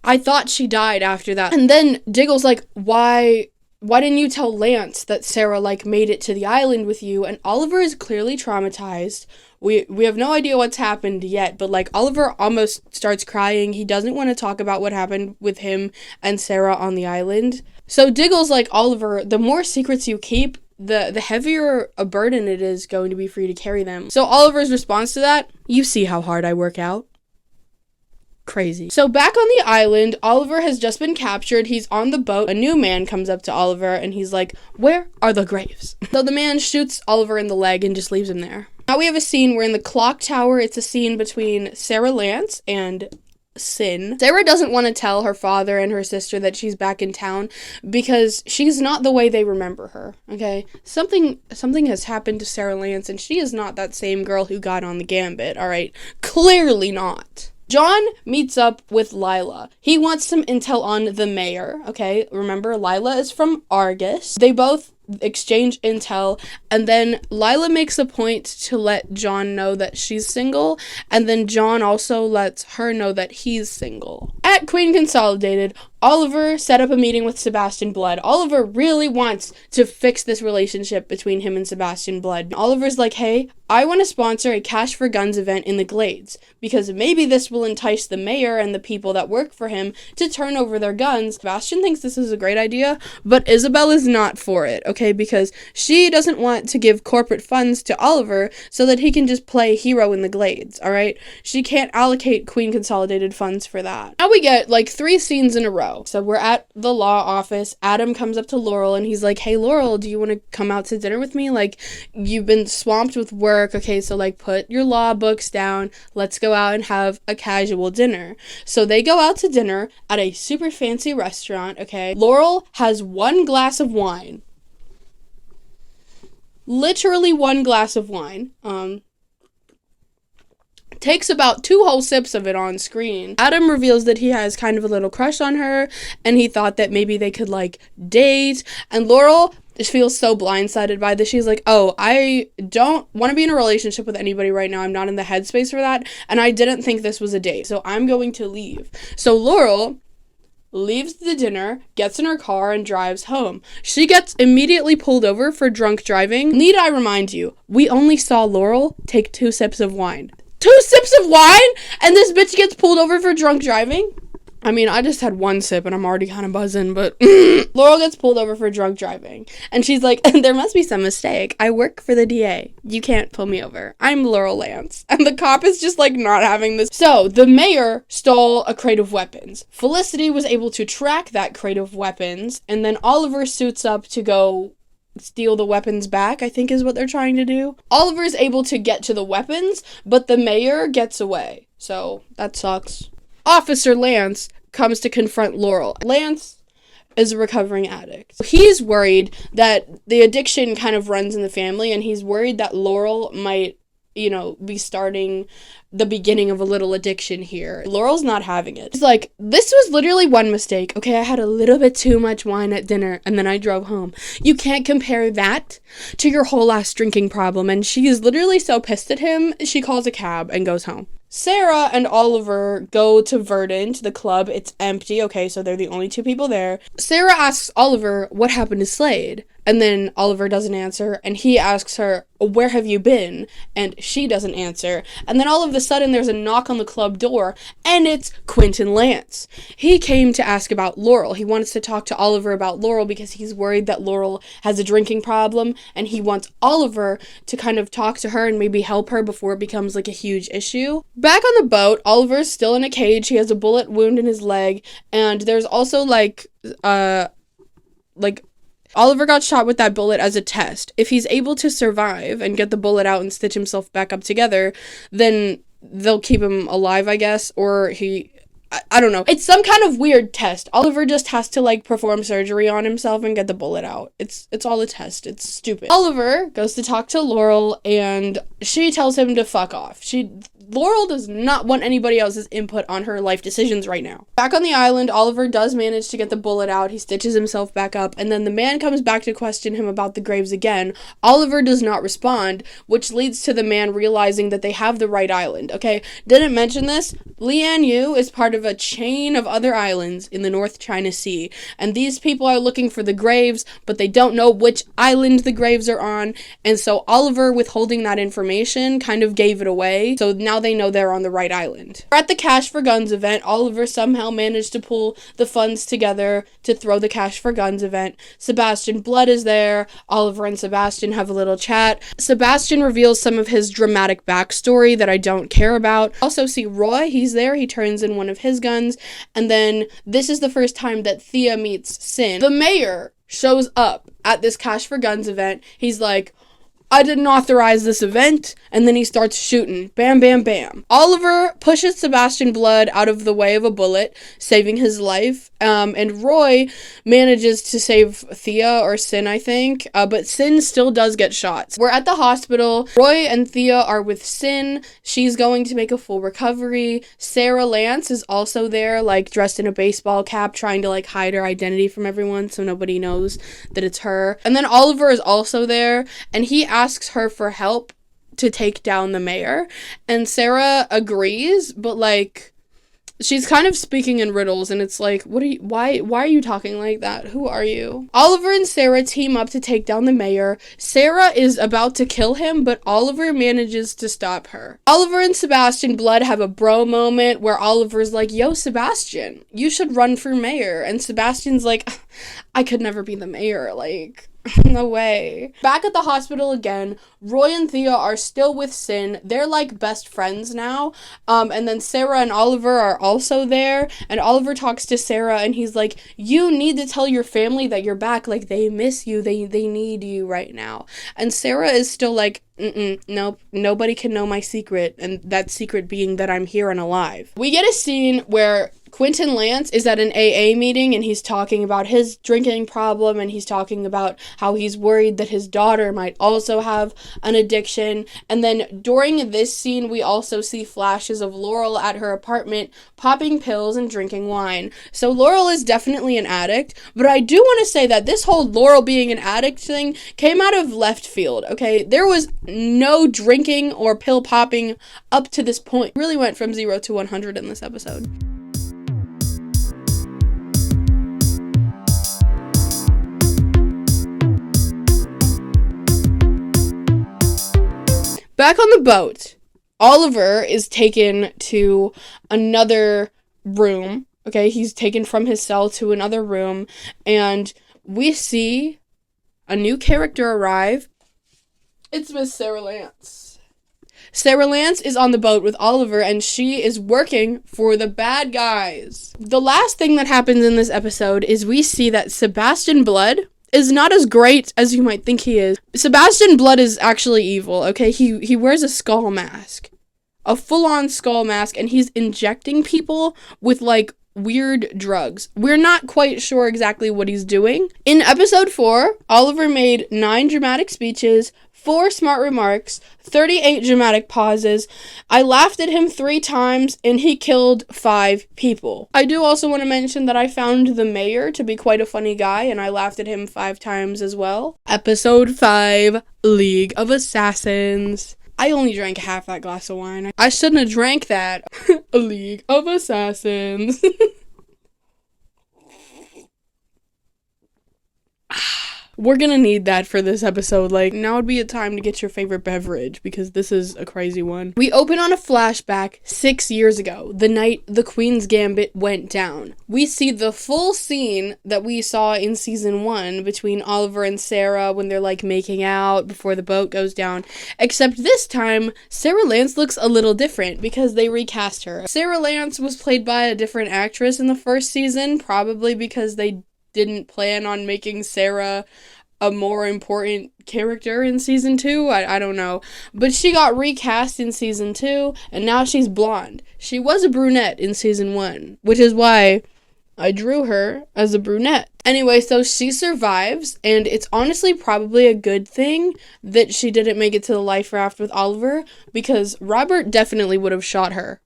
I thought she died after that. And then Diggle's like, why didn't you tell Lance that Sarah, like, made it to the island with you? And Oliver is clearly traumatized. We have no idea what's happened yet, but, like, Oliver almost starts crying. He doesn't want to talk about what happened with him and Sarah on the island. So Diggle's like, Oliver, the more secrets you keep, the heavier a burden it is going to be for you to carry them. So Oliver's response to that, you see how hard I work out. Crazy. So back on the island, Oliver has just been captured. He's on the boat. A new man comes up to Oliver and he's like, where are the graves? So the man shoots Oliver in the leg and just leaves him there. Now we have a scene. We're in the clock tower. It's a scene between Sarah Lance and Sin. Sarah doesn't want to tell her father and her sister that she's back in town because she's not the way they remember her, okay? Something has happened to Sarah Lance and she is not that same girl who got on the Gambit, all right? Clearly not. John meets up with Lila. He wants some intel on the mayor, okay? Remember, Lila is from Argus. They both exchange intel, and then Lila makes a point to let John know that she's single, and then John also lets her know that he's single. At Queen Consolidated, Oliver set up a meeting with Sebastian Blood. Oliver really wants to fix this relationship between him and Sebastian Blood. Oliver's like, hey, I want to sponsor a Cash for Guns event in the Glades, because maybe this will entice the mayor and the people that work for him to turn over their guns. Sebastian thinks this is a great idea, but Isabel is not for it, okay, because she doesn't want to give corporate funds to Oliver so that he can just play hero in the Glades, alright? She can't allocate Queen Consolidated funds for that. Now we get, like, 3 scenes in a row. So we're at the law office. Adam comes up to Laurel and he's like, hey, Laurel, do you want to come out to dinner with me? Like, you've been swamped with work. Okay, so, like, put your law books down. Let's go out and have a casual dinner. So they go out to dinner at a super fancy restaurant, okay? Laurel has 1 glass of wine. Literally 1 glass of wine. Takes about 2 whole sips of it on screen. Adam reveals that he has kind of a little crush on her, and he thought that maybe they could, like, date, and Laurel feels so blindsided by this. She's like, oh, I don't want to be in a relationship with anybody right now. I'm not in the headspace for that, and I didn't think this was a date, so I'm going to leave. So Laurel leaves the dinner, gets in her car, and drives home. She gets immediately pulled over for drunk driving. Need I remind you, we only saw Laurel take 2 sips of wine. 2 sips of wine? And this bitch gets pulled over for drunk driving? I mean, I just had 1 sip and I'm already kind of buzzing, but Laurel gets pulled over for drunk driving. And she's like, there must be some mistake. I work for the DA. You can't pull me over. I'm Laurel Lance. And the cop is just, like, not having this. So, the mayor stole a crate of weapons. Felicity was able to track that crate of weapons, and then Oliver suits up to go steal the weapons back, I think is what they're trying to do. Oliver's able to get to the weapons, but the mayor gets away. So, that sucks. Officer Lance comes to confront Laurel. Lance is a recovering addict. He's worried that the addiction kind of runs in the family, and he's worried that Laurel might, you know, be starting the beginning of a little addiction here. Laurel's not having it. He's like, this was literally 1 mistake. Okay, I had a little bit too much wine at dinner, and then I drove home. You can't compare that to your whole ass drinking problem. And she is literally so pissed at him, she calls a cab and goes home. Sarah and Oliver go to Verdant, the club. It's empty. Okay, so they're the only 2 people there. Sarah asks Oliver what happened to Slade. And then Oliver doesn't answer, and he asks her, where have you been? And she doesn't answer. And then all of a sudden, there's a knock on the club door, and it's Quentin Lance. He came to ask about Laurel. He wants to talk to Oliver about Laurel because he's worried that Laurel has a drinking problem, and he wants Oliver to kind of talk to her and maybe help her before it becomes, like, a huge issue. Back on the boat, Oliver's still in a cage. He has a bullet wound in his leg, and there's also, Oliver got shot with that bullet as a test. If he's able to survive and get the bullet out and stitch himself back up together, then they'll keep him alive, I guess, or I don't know. It's some kind of weird test. Oliver just has to, like, perform surgery on himself and get the bullet out. It's all a test. It's stupid. Oliver goes to talk to Laurel, and she tells him to fuck off. Laurel does not want anybody else's input on her life decisions right now. Back on the island, Oliver does manage to get the bullet out. He stitches himself back up, and then the man comes back to question him about the graves again. Oliver does not respond, which leads to the man realizing that they have the right island. Okay, didn't mention this. Lian Yu is part of a chain of other islands in the North China Sea, and these people are looking for the graves, but they don't know which island the graves are on, and so Oliver, withholding that information, kind of gave it away. So now now they know they're on the right island. At the Cash for Guns event, Oliver somehow managed to pull the funds together to throw the Cash for Guns event. Sebastian Blood is there. Oliver and Sebastian have a little chat. Sebastian reveals some of his dramatic backstory that I don't care about. Also see Roy, he's there. He turns in one of his guns. And then this is the first time that Thea meets Sin. The mayor shows up at this Cash for Guns event. He's like, I didn't authorize this event, and then he starts shooting. Bam, bam, bam. Oliver pushes Sebastian Blood out of the way of a bullet, saving his life, and Roy manages to save Thea, or Sin, I think, but Sin still does get shot. We're at the hospital. Roy and Thea are with Sin. She's going to make a full recovery. Sarah Lance is also there, like, dressed in a baseball cap, trying to, like, hide her identity from everyone so nobody knows that it's her. And then Oliver is also there, and he asks her for help to take down the mayor, and Sarah agrees, but like she's kind of speaking in riddles, and it's like, why are you talking like that? Who are you? Oliver and Sarah team up to take down the mayor. Sarah is about to kill him, but Oliver manages to stop her. Oliver and Sebastian Blood have a bro moment where Oliver's like, yo, Sebastian, you should run for mayor, and Sebastian's like, I could never be the mayor, like, no way. Back at the hospital again, Roy and Thea are still with Sin. They're like best friends now. And then Sarah and Oliver are also there. And Oliver talks to Sarah and he's like, you need to tell your family that you're back. Like, they miss you. They need you right now. And Sarah is still like, nope, nobody can know my secret. And that secret being that I'm here and alive. We get a scene where Quentin Lance is at an AA meeting and he's talking about his drinking problem, and he's talking about how he's worried that his daughter might also have an addiction. And then during this scene, we also see flashes of Laurel at her apartment popping pills and drinking wine. So Laurel is definitely an addict, but I do want to say that this whole Laurel being an addict thing came out of left field, okay? There was no drinking or pill popping up to this point. It really went from 0 to 100 in this episode. Back on the boat, Oliver is taken to another room, okay? He's taken from his cell to another room, and we see a new character arrive. It's Miss Sarah Lance. Sarah Lance is on the boat with Oliver, and she is working for the bad guys. The last thing that happens in this episode is we see that Sebastian Blood is not as great as you might think he is. Sebastian Blood is actually evil, okay? He wears a skull mask. A full-on skull mask, and he's injecting people with, like, weird drugs. We're not quite sure exactly what he's doing. In episode 4, Oliver made 9 dramatic speeches, 4 smart remarks, 38 dramatic pauses. I laughed at him 3 times, and he killed 5 people. I do also want to mention that I found the mayor to be quite a funny guy, and I laughed at him 5 times as well. Episode 5, League of Assassins. I only drank half that glass of wine. I shouldn't have drank that. A League of Assassins. We're gonna need that for this episode. Like, now would be a time to get your favorite beverage, because this is a crazy one. We open on a flashback 6 years ago, the night the Queen's Gambit went down. We see the full scene that we saw in season 1 between Oliver and Sarah when they're, like, making out before the boat goes down. Except this time, Sarah Lance looks a little different because they recast her. Sarah Lance was played by a different actress in the first season, probably because they didn't plan on making Sarah a more important character in season 2. I don't know. But she got recast in season 2, and now she's blonde. She was a brunette in season 1, which is why I drew her as a brunette. Anyway, so she survives, and it's honestly probably a good thing that she didn't make it to the life raft with Oliver, because Robert definitely would have shot her.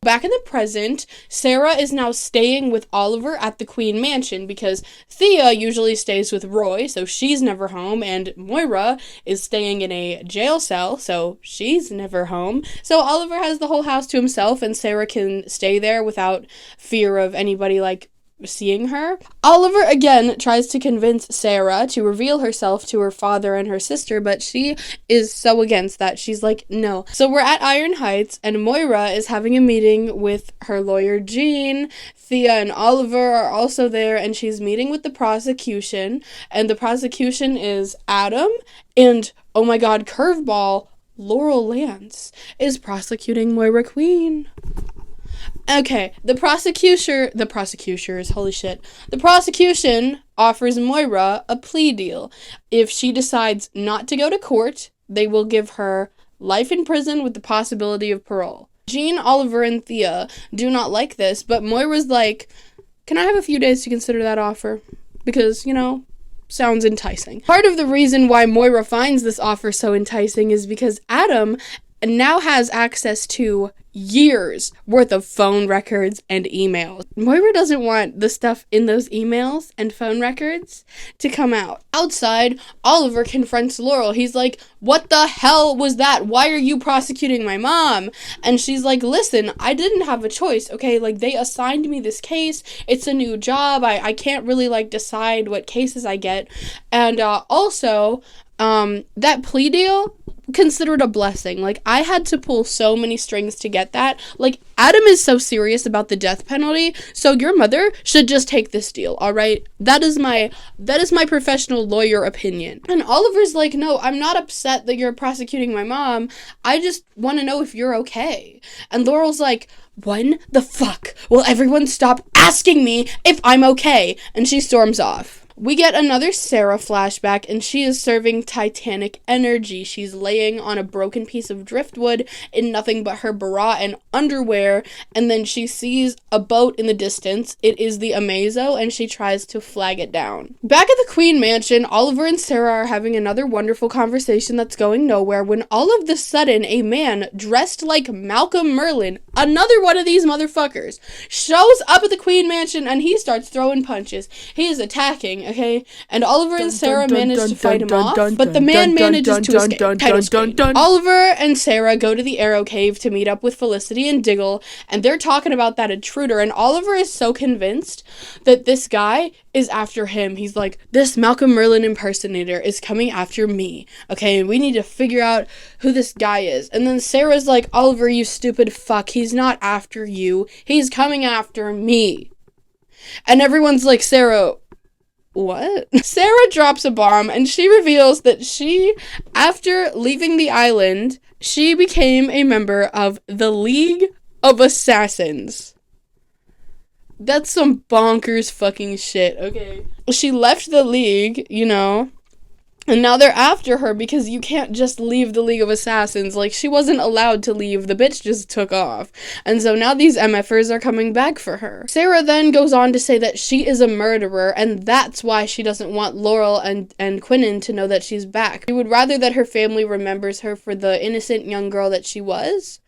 Back in the present, Sarah is now staying with Oliver at the Queen Mansion because Thea usually stays with Roy, so she's never home, and Moira is staying in a jail cell, so she's never home. So Oliver has the whole house to himself, and Sarah can stay there without fear of anybody, like, seeing her. Oliver again tries to convince Sarah to reveal herself to her father and her sister, but she is so against that. She's like, no. So we're at Iron Heights, and Moira is having a meeting with her lawyer Jean. Thea and Oliver are also there, and she's meeting with the prosecution, and the prosecution is Adam, and oh my god, curveball, Laurel Lance is prosecuting Moira Queen. Okay, the prosecution offers Moira a plea deal. If she decides not to go to court, they will give her life in prison with the possibility of parole. Jean, Oliver, and Thea do not like this, but Moira's like, can I have a few days to consider that offer? Because, sounds enticing. Part of the reason why Moira finds this offer so enticing is because Adam now has access to years worth of phone records and emails. Moira doesn't want the stuff in those emails and phone records to come out. Outside, Oliver confronts Laurel. He's like, what the hell was that? Why are you prosecuting my mom? And she's like, listen, I didn't have a choice, okay? Like, they assigned me this case. It's a new job. I can't really, decide what cases I get. And also, that plea deal, considered a blessing. I had to pull so many strings to get that. Adam is so serious about the death penalty, so your mother should just take this deal, alright? That is my professional lawyer opinion. And Oliver's like, no, I'm not upset that you're prosecuting my mom. I just want to know if you're okay. And Laurel's like, when the fuck will everyone stop asking me if I'm okay? And she storms off. We get another Sarah flashback, and she is serving Titanic energy. She's laying on a broken piece of driftwood in nothing but her bra and underwear, and then she sees a boat in the distance. It is the Amazo, and she tries to flag it down. Back at the Queen Mansion, Oliver and Sarah are having another wonderful conversation that's going nowhere when all of the sudden a man dressed like Malcolm Merlyn, another one of these motherfuckers, shows up at the Queen Mansion, and he starts throwing punches. He is attacking, okay? And Oliver and Sarah manage to fight him off, but the man manages to escape. Oliver and Sarah go to the Arrow Cave to meet up with Felicity and Diggle, and they're talking about that intruder, and Oliver is so convinced that this guy is after him. He's like, this Malcolm Merlyn impersonator is coming after me, okay? And we need to figure out who this guy is. And then Sarah's like, Oliver, you stupid fuck, he's not after you. He's coming after me. And everyone's like, Sarah, what? Sarah drops a bomb, and she reveals that after leaving the island, she became a member of the League of Assassins. That's some bonkers fucking shit, okay? She left the League, and now they're after her because you can't just leave the League of Assassins. She wasn't allowed to leave. The bitch just took off. And so now these MFers are coming back for her. Sarah then goes on to say that she is a murderer, and that's why she doesn't want Laurel and Quinnen to know that she's back. She would rather that her family remembers her for the innocent young girl that she was,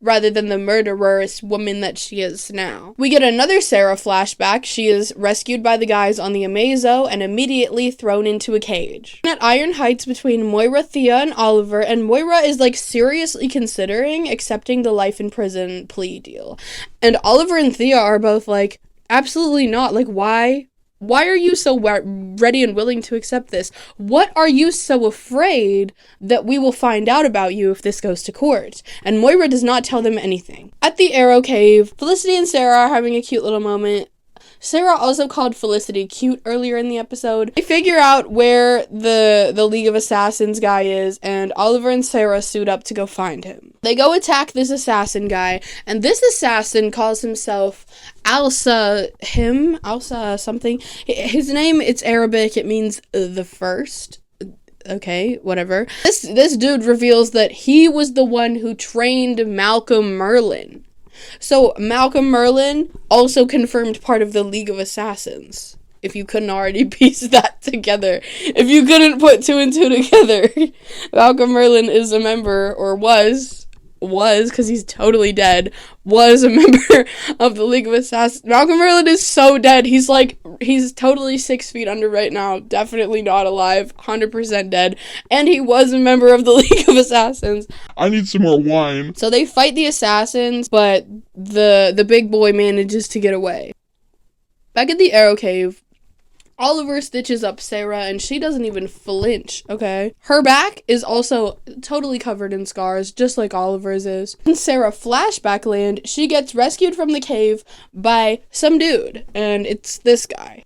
rather than the murderous woman that she is now. We get another Sarah flashback. She is rescued by the guys on the Amazo and immediately thrown into a cage. At Iron Heights between Moira, Thea, and Oliver, and Moira is seriously considering accepting the life in prison plea deal. And Oliver and Thea are both like, absolutely not. Why? Why are you so ready and willing to accept this? What are you so afraid that we will find out about you if this goes to court? And Moira does not tell them anything. At the Arrow Cave, Felicity and Sarah are having a cute little moment. Sarah also called Felicity cute earlier in the episode. They figure out where the League of Assassins guy is, and Oliver and Sarah suit up to go find him. They go attack this assassin guy, and this assassin calls himself Alsa something. His name, it's Arabic, it means the first. Okay, whatever. This dude reveals that he was the one who trained Malcolm Merlyn. So, Malcolm Merlyn also confirmed part of the League of Assassins. If you couldn't already piece that together. If you couldn't put two and two together. Malcolm Merlyn is a member, or was, because he's totally dead, was a member of the League of Assassins. Malcolm Merlyn is so dead. He's totally 6 feet under right now. Definitely not alive. 100% dead. And he was a member of the League of Assassins. I need some more wine. So they fight the assassins, but the big boy manages to get away. Back at the Arrow Cave, Oliver stitches up Sarah, and she doesn't even flinch, okay? Her back is also totally covered in scars, just like Oliver's is. In Sarah flashback land, she gets rescued from the cave by some dude, and it's this guy.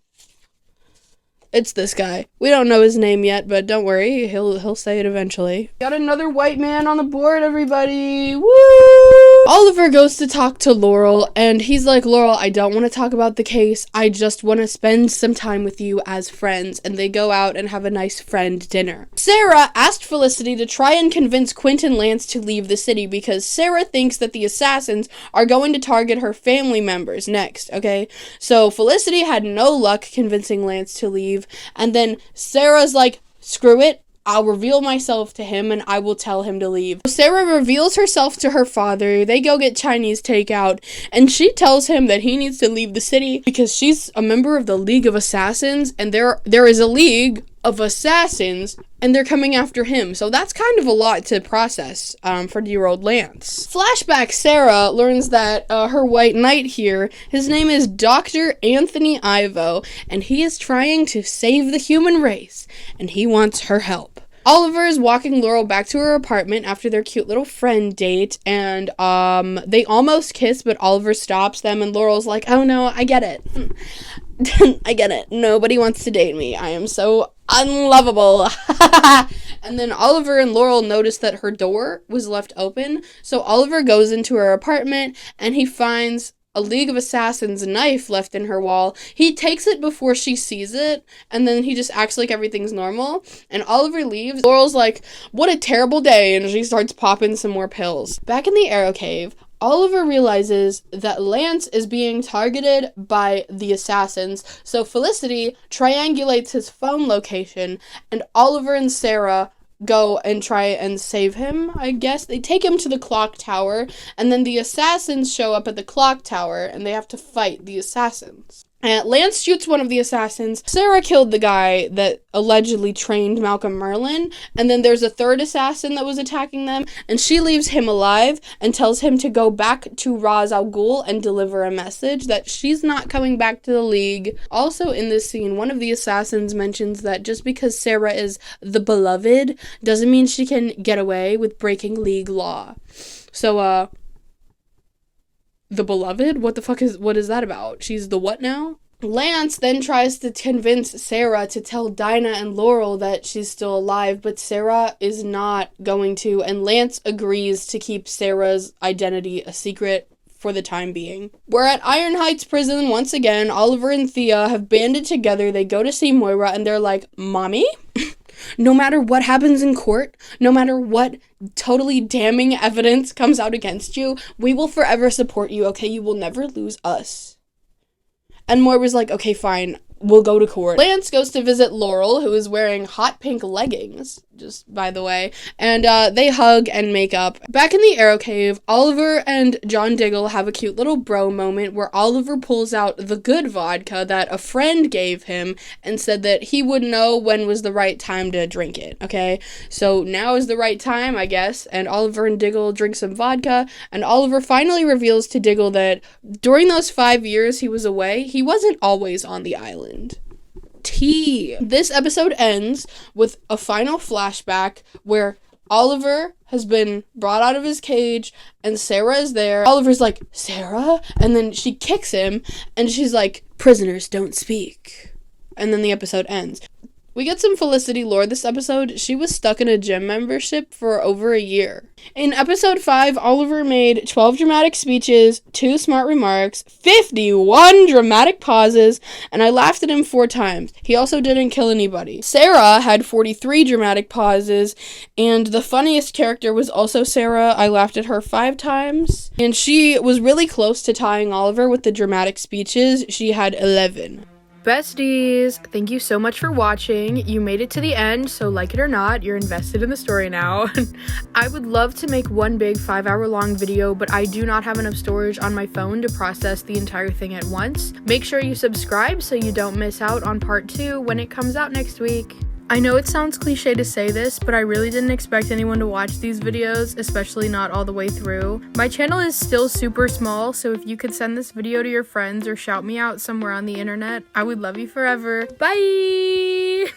It's this guy. We don't know his name yet, but don't worry, he'll say it eventually. Got another white man on the board, everybody. Woo! Oliver goes to talk to Laurel, and he's like, Laurel, I don't want to talk about the case. I just want to spend some time with you as friends. And they go out and have a nice friend dinner. Sarah asked Felicity to try and convince Quentin Lance to leave the city because Sarah thinks that the assassins are going to target her family members next, okay? So Felicity had no luck convincing Lance to leave. And then Sarah's like, screw it, I'll reveal myself to him and I will tell him to leave. Sarah reveals herself to her father. They go get Chinese takeout and she tells him that he needs to leave the city because she's a member of the League of Assassins and there is a League of Assassins and they're coming after him. So that's kind of a lot to process for dear old Lance. Flashback Sarah learns that her white knight here, his name is Dr. Anthony Ivo, and he is trying to save the human race, and he wants her help. Oliver is walking Laurel back to her apartment after their cute little friend date, and they almost kiss, but Oliver stops them, and Laurel's like, oh no, I get it. I get it. Nobody wants to date me. I am so unlovable. And then Oliver and Laurel notice that her door was left open, so Oliver goes into her apartment, and he finds a League of Assassins knife left in her wall. He takes it before she sees it, and then he just acts like everything's normal, and Oliver leaves. Laurel's like, what a terrible day, and she starts popping some more pills. Back in the Arrow Cave, Oliver realizes that Lance is being targeted by the assassins, so Felicity triangulates his phone location, and Oliver and Sarah go and try and save him, I guess. They take him to the clock tower, and then the assassins show up at the clock tower, and they have to fight the assassins. Lance shoots one of the assassins. Sarah killed the guy that allegedly trained Malcolm Merlin, and then there's a third assassin that was attacking them, and she leaves him alive and tells him to go back to Ra's al Ghul and deliver a message that she's not coming back to the League. Also in this scene, one of the assassins mentions that just because Sarah is the beloved doesn't mean she can get away with breaking League law. So, the beloved? What is that about? She's the what now? Lance then tries to convince Sarah to tell Dinah and Laurel that she's still alive, but Sarah is not going to, and Lance agrees to keep Sarah's identity a secret for the time being. We're at Iron Heights prison once again. Oliver and Thea have banded together. They go to see Moira, and they're like, Mommy? No matter what happens in court, no matter what totally damning evidence comes out against you, we will forever support you, okay? You will never lose us. And Moira's like, okay, fine, we'll go to court. Lance goes to visit Laurel, who is wearing hot pink leggings, just by the way, and they hug and make up. Back in the Arrow Cave, Oliver and John Diggle have a cute little bro moment where Oliver pulls out the good vodka that a friend gave him and said that he would know when was the right time to drink it, okay? So now is the right time, I guess, and Oliver and Diggle drink some vodka, and Oliver finally reveals to Diggle that during those 5 years he was away, he wasn't always on the island. Tea. This episode ends with a final flashback where Oliver has been brought out of his cage and Sarah is there. Oliver's like, Sarah? And then she kicks him and she's like, prisoners don't speak. And then the episode ends. We get some Felicity lore this episode. She was stuck in a gym membership for over a year. In episode 5, Oliver made 12 dramatic speeches, 2 smart remarks, 51 dramatic pauses, and I laughed at him 4 times. He also didn't kill anybody. Sarah had 43 dramatic pauses, and the funniest character was also Sarah. I laughed at her 5 times, and she was really close to tying Oliver with the dramatic speeches. She had 11. Besties, thank you so much for watching. You made it to the end, so like it or not, you're invested in the story now. I would love to make one big 5-hour long video, but I do not have enough storage on my phone to process the entire thing at once. Make sure you subscribe so you don't miss out on part 2 when it comes out next week. I know it sounds cliche to say this, but I really didn't expect anyone to watch these videos, especially not all the way through. My channel is still super small, so if you could send this video to your friends or shout me out somewhere on the internet, I would love you forever. Bye!